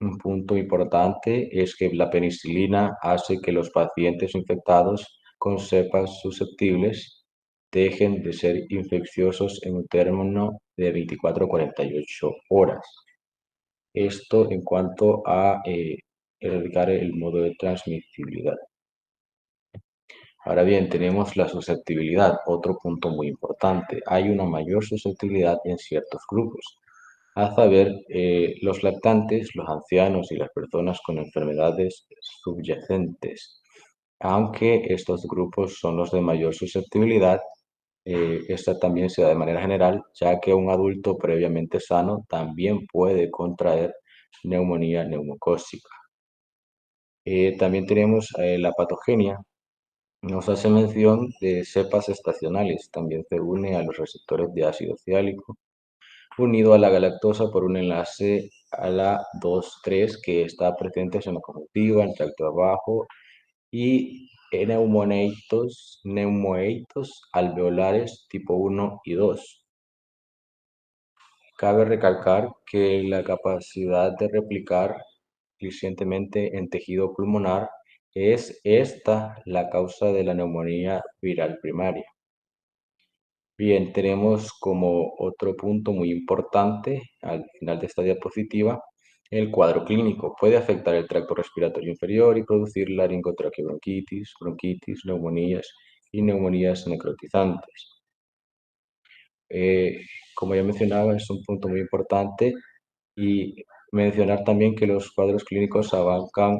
un punto importante es que la penicilina hace que los pacientes infectados con cepas susceptibles dejen de ser infecciosos en un término de 24 a 48 horas. Esto en cuanto a erradicar el modo de transmisibilidad. Ahora bien, tenemos la susceptibilidad, otro punto muy importante. Hay una mayor susceptibilidad en ciertos grupos, a saber, los lactantes, los ancianos y las personas con enfermedades subyacentes. Aunque estos grupos son los de mayor susceptibilidad, esta también se da de manera general, ya que un adulto previamente sano también puede contraer neumonía neumocócica. También tenemos la patogenia. Nos hace mención de cepas estacionales. También se une a los receptores de ácido ciálico, unido a la galactosa por un enlace a la 2,3 que está presente en la conjuntiva, en el tracto bajo y neumoeitos alveolares tipo 1 y 2. Cabe recalcar que la capacidad de replicar eficientemente en tejido pulmonar es esta la causa de la neumonía viral primaria. Bien, tenemos como otro punto muy importante al final de esta diapositiva el cuadro clínico. Puede afectar el tracto respiratorio inferior y producir laringotraqueobronquitis, bronquitis, neumonías y neumonías necrotizantes. Eh, Como ya mencionaba, es un punto muy importante y mencionar también que los cuadros clínicos abarcan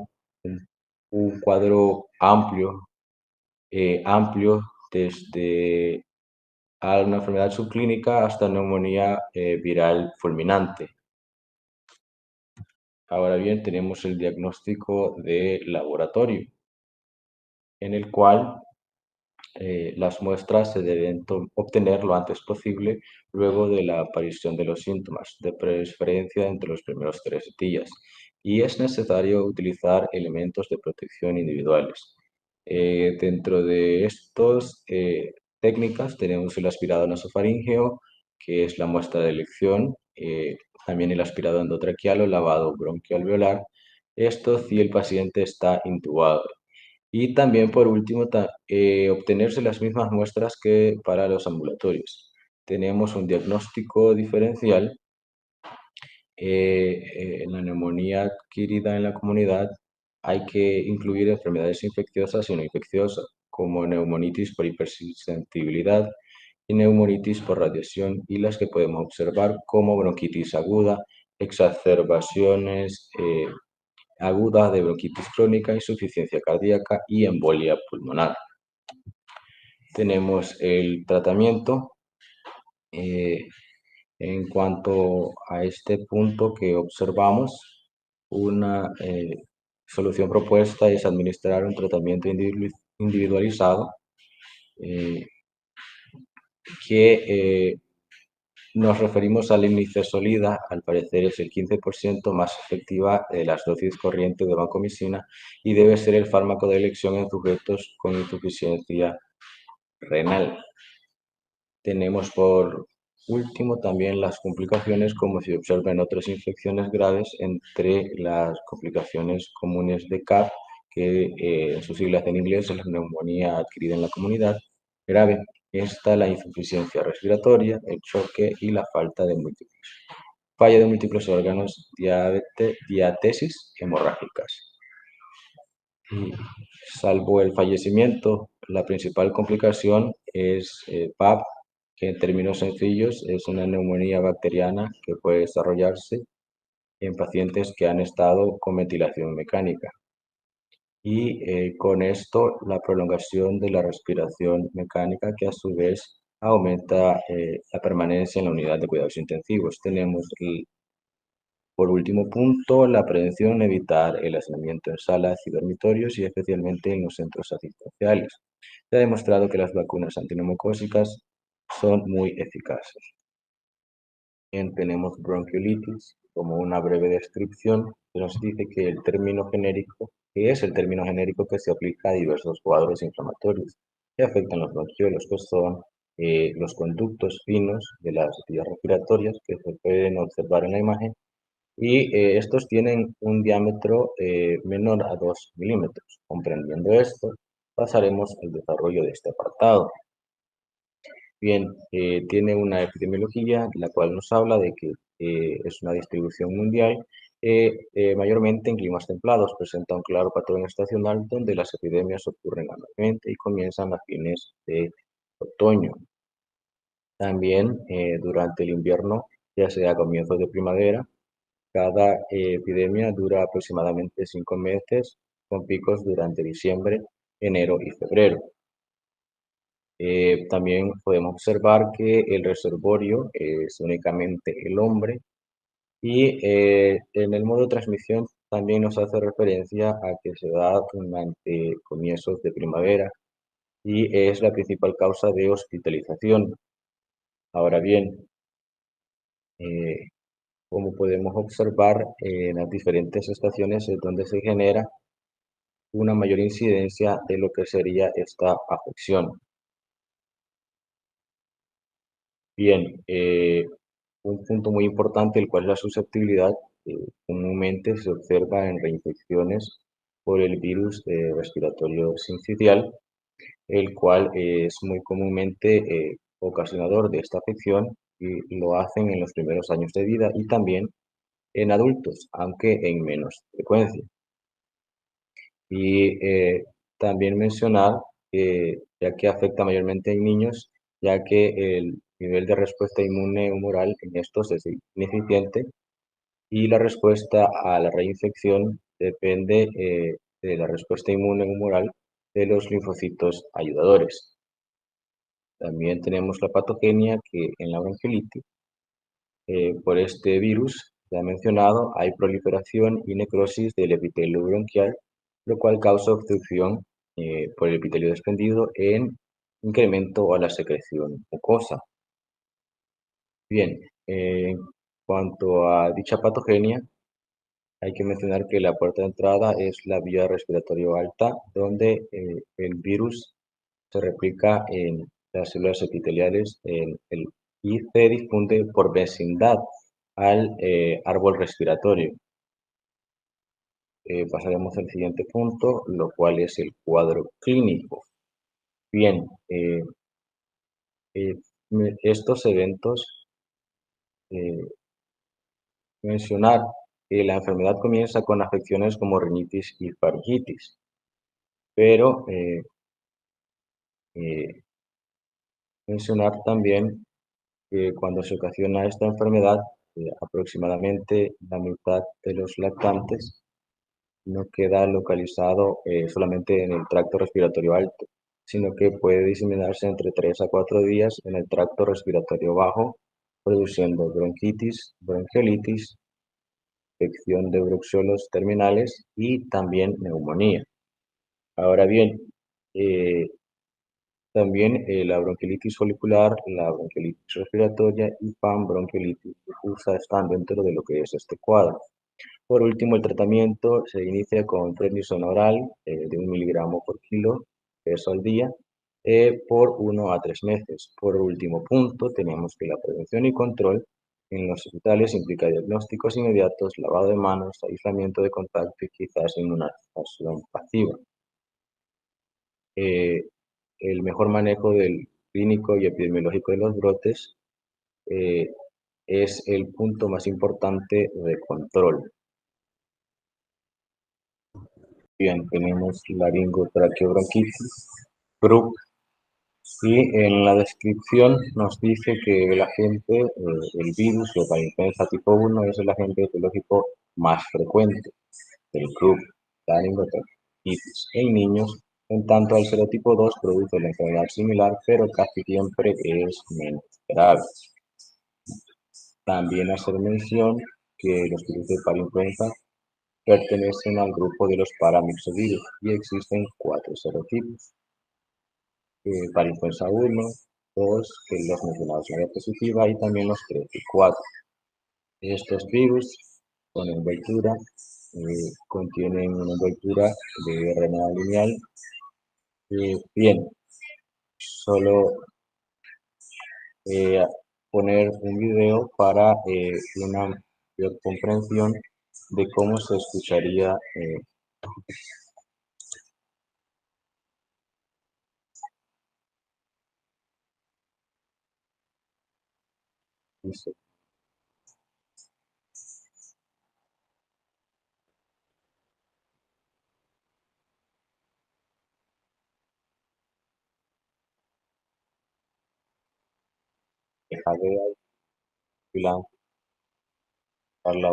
un cuadro amplio desde a una enfermedad subclínica hasta neumonía viral fulminante. Ahora bien, tenemos el diagnóstico de laboratorio, en el cual las muestras se deben obtener lo antes posible luego de la aparición de los síntomas, de preferencia entre los primeros 3 días, y es necesario utilizar elementos de protección individuales. Dentro de estas técnicas tenemos el aspirado nasofaríngeo, que es la muestra de elección, también el aspirado endotraqueal o lavado bronquialveolar, esto si el paciente está intubado. Y también, por último, obtenerse las mismas muestras que para los ambulatorios. Tenemos un diagnóstico diferencial en la neumonía adquirida en la comunidad. Hay que incluir enfermedades infecciosas y no infecciosas, como neumonitis por hipersensibilidad y neumonitis por radiación, y las que podemos observar como bronquitis aguda, exacerbaciones aguda de bronquitis crónica, insuficiencia cardíaca y embolia pulmonar. Tenemos el tratamiento. En cuanto a este punto que observamos, una solución propuesta es administrar un tratamiento individualizado que Nos referimos a la imifesolida, al parecer es el 15% más efectiva de las dosis corrientes de vancomicina y debe ser el fármaco de elección en sujetos con insuficiencia renal. Tenemos por último también las complicaciones como se observa en otras infecciones graves, entre las complicaciones comunes de CAP, que en sus siglas en inglés es la neumonía adquirida en la comunidad grave. Está la insuficiencia respiratoria, el choque y la falta de múltiples. Falla de múltiples órganos, diatesis hemorrágicas. Y salvo el fallecimiento, la principal complicación es PAP, que en términos sencillos es una neumonía bacteriana que puede desarrollarse en pacientes que han estado con ventilación mecánica. Y con esto la prolongación de la respiración mecánica, que a su vez aumenta la permanencia en la unidad de cuidados intensivos. Tenemos por último punto, la prevención, evitar el hacinamiento en salas y dormitorios y especialmente en los centros asistenciales. Se ha demostrado que las vacunas antineumocócicas son muy eficaces. Tenemos bronquiolitis como una breve descripción que nos dice que el término genérico, que es el término genérico que se aplica a diversos cuadros inflamatorios que afectan los bronquiolos, que son los conductos finos de las vías respiratorias que se pueden observar en la imagen y estos tienen un diámetro menor a 2 milímetros. Comprendiendo esto, pasaremos al desarrollo de este apartado. Bien, tiene una epidemiología la cual nos habla de que es una distribución mundial, mayormente en climas templados, presenta un claro patrón estacional donde las epidemias ocurren anualmente y comienzan a fines de otoño. También durante el invierno, ya sea a comienzos de primavera. Cada epidemia dura aproximadamente 5 meses, con picos durante diciembre, enero y febrero. También podemos observar que el reservorio es únicamente el hombre y en el modo de transmisión también nos hace referencia a que se da durante comienzos de primavera y es la principal causa de hospitalización. Ahora bien, eh, como podemos observar en las diferentes estaciones es donde se genera una mayor incidencia de lo que sería esta afección. Bien, un punto muy importante, el cual es la susceptibilidad, comúnmente se observa en reinfecciones por el virus respiratorio sincitial, el cual es muy comúnmente ocasionador de esta afección y lo hacen en los primeros años de vida y también en adultos, aunque en menos frecuencia. Y también mencionar que, ya que afecta mayormente en niños, ya que el nivel de respuesta inmune humoral en estos es ineficiente y la respuesta a la reinfección depende de la respuesta inmune humoral de los linfocitos ayudadores. También tenemos la patogenia que en la bronquiolitis, por este virus, ya mencionado, hay proliferación y necrosis del epitelio bronquial, lo cual causa obstrucción por el epitelio desprendido en incremento a la secreción mucosa. Bien, en cuanto a dicha patogenia, hay que mencionar que la puerta de entrada es la vía respiratoria alta, donde el virus se replica en las células epiteliales y se difunde por vecindad al árbol respiratorio. Pasaremos al siguiente punto, lo cual es el cuadro clínico. Bien, eh, estos eventos, eh, mencionar que la enfermedad comienza con afecciones como rinitis y faringitis, pero eh, mencionar también que cuando se ocasiona esta enfermedad, aproximadamente la mitad de los lactantes no queda localizado solamente en el tracto respiratorio alto, sino que puede diseminarse entre 3 a 4 días en el tracto respiratorio bajo, produciendo bronquitis, bronquiolitis, infección de bruxiolos terminales y también neumonía. Ahora bien, eh, También la bronquiolitis folicular, la bronquiolitis respiratoria y panbronquiolitis difusa están dentro de lo que es este cuadro. Por último, el tratamiento se inicia con prednisona oral de 1 miligramo por kilo peso al día por 1 a 3 meses. Por último punto, tenemos que la prevención y control en los hospitales implica diagnósticos inmediatos, lavado de manos, aislamiento de contacto y quizás inmunización pasiva. Eh, el mejor manejo del clínico y epidemiológico de los brotes eh, es el punto más importante de control. Bien, tenemos laringotraqueobronquitis, GRUP, y en la descripción nos dice que el agente, el virus de la influenza tipo 1 es el agente etiológico más frecuente del GRUP, laringotraqueobronquitis, en niños, en tanto al serotipo 2 produce la enfermedad similar, pero casi siempre es menos grave. También hacer mención que los virus de parainfluenza pertenecen al grupo de los paramyxovirus y existen 4 serotipos. Parainfluenza 1, 2, que los mencionados en la diapositiva, y también los 3 y 4. Estos virus con envoltura contienen una envoltura de RNA lineal. Bien, solo poner un video para una mayor comprensión de cómo se escucharía. Listo. Jadea y Carla.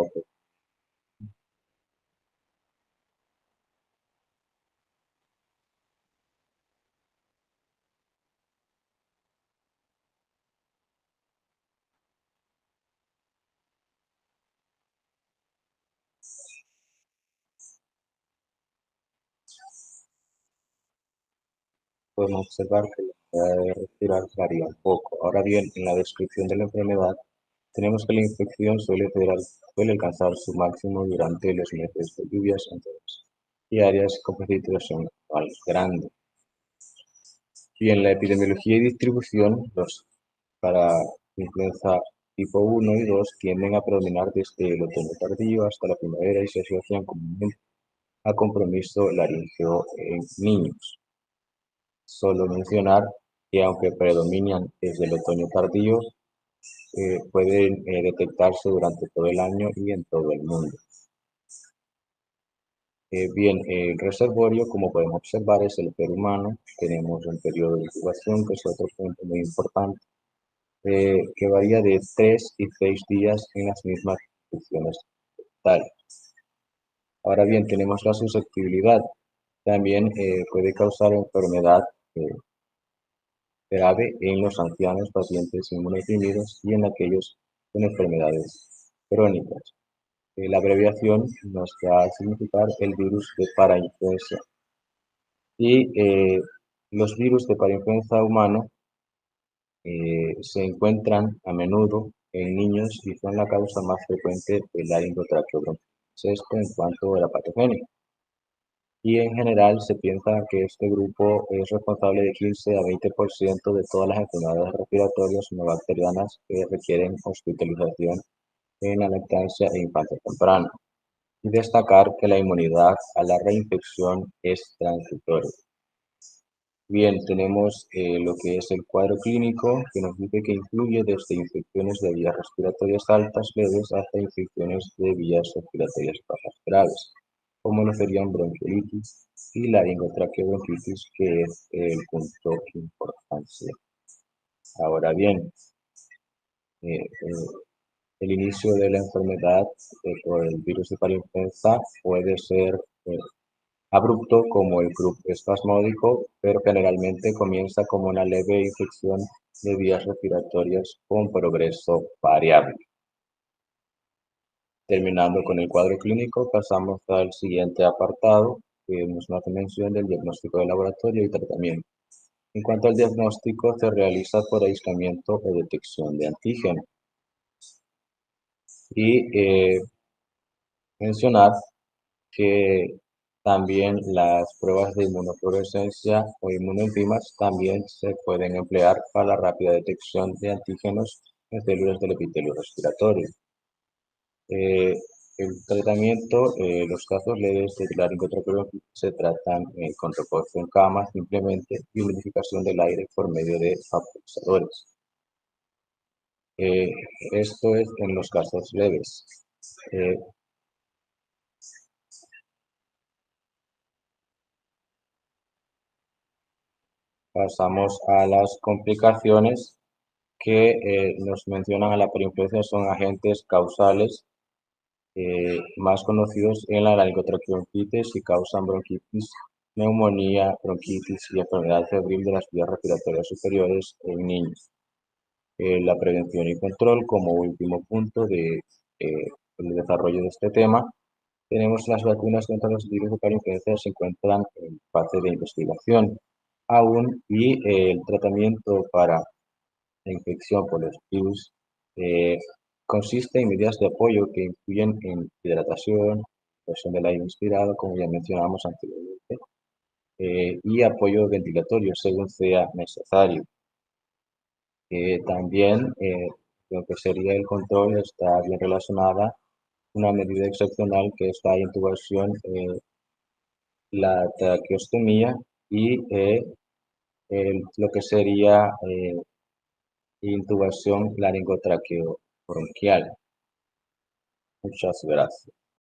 Podemos observar que la manera de respirar varía un poco. Ahora bien, en la descripción de la enfermedad, tenemos que la infección suele alcanzar su máximo durante los meses de lluvias y áreas con precipitación anual grande. Y en la epidemiología y distribución, los para influenza tipo 1 y 2 tienden a predominar desde el otoño tardío hasta la primavera y se asocian comúnmente a compromiso laríngeo en niños. Solo mencionar que aunque predominan desde el otoño tardío, pueden detectarse durante todo el año y en todo el mundo. Bien, el reservorio, como podemos observar, es el ser humano. Tenemos un periodo de incubación, que es otro punto muy importante, que varía de 3 y 6 días en las mismas condiciones tales. Ahora bien, tenemos la susceptibilidad. También puede causar enfermedad grave en los ancianos, pacientes inmunodeprimidos y en aquellos con enfermedades crónicas. La abreviación nos va a significar el virus de parainfluenza. Y los virus de parainfluenza humano se encuentran a menudo en niños y son la causa más frecuente de laringotraqueobronquitis. Esto en cuanto a la patogenia. Y en general se piensa que este grupo es responsable de 15 a 20% de todas las enfermedades respiratorias no bacterianas que requieren hospitalización en la lactancia e infancia temprana. Y destacar que la inmunidad a la reinfección es transitoria. Bien, tenemos lo que es el cuadro clínico, que nos dice que incluye desde infecciones de vías respiratorias altas leves hasta infecciones de vías respiratorias bajas graves, como lo serían bronquiolitis y laringotraqueobronquitis, que es el punto de importancia. Ahora bien, el inicio de la enfermedad por el virus de parainfluenza puede ser abrupto como el grupo espasmódico, pero generalmente comienza como una leve infección de vías respiratorias con progreso variable. Terminando con el cuadro clínico, pasamos al siguiente apartado, que nos hace mención del diagnóstico de laboratorio y tratamiento. En cuanto al diagnóstico, se realiza por aislamiento o detección de antígeno. Y mencionar que también las pruebas de inmunofluorescencia o inmunoenzimas también se pueden emplear para la rápida detección de antígenos en células del epitelio respiratorio. Eh, el tratamiento, los casos leves de laringotraqueosis se tratan con reposo en cama simplemente y humidificación del aire por medio de vaporizadores. Eh, Esto es en los casos leves. Eh, Pasamos a las complicaciones que nos mencionan a la perinfluencia. Son agentes causales más conocidos en la laringotraqueomitis y causan bronquitis, neumonía, bronquitis y enfermedad febril de las vías respiratorias superiores en niños. La prevención y control como último punto de el desarrollo de este tema. Tenemos las vacunas contra los virus de perinfluencia se encuentran en fase de investigación aún y el tratamiento para la infección por los virus eh, consiste en medidas de apoyo que incluyen en hidratación, presión del aire inspirado, como ya mencionamos anteriormente, y apoyo ventilatorio según sea necesario. También lo que sería el control está bien relacionada una medida excepcional que es la intubación, la traqueostomía y lo que sería intubación laringotraqueobronquial. Muchas gracias.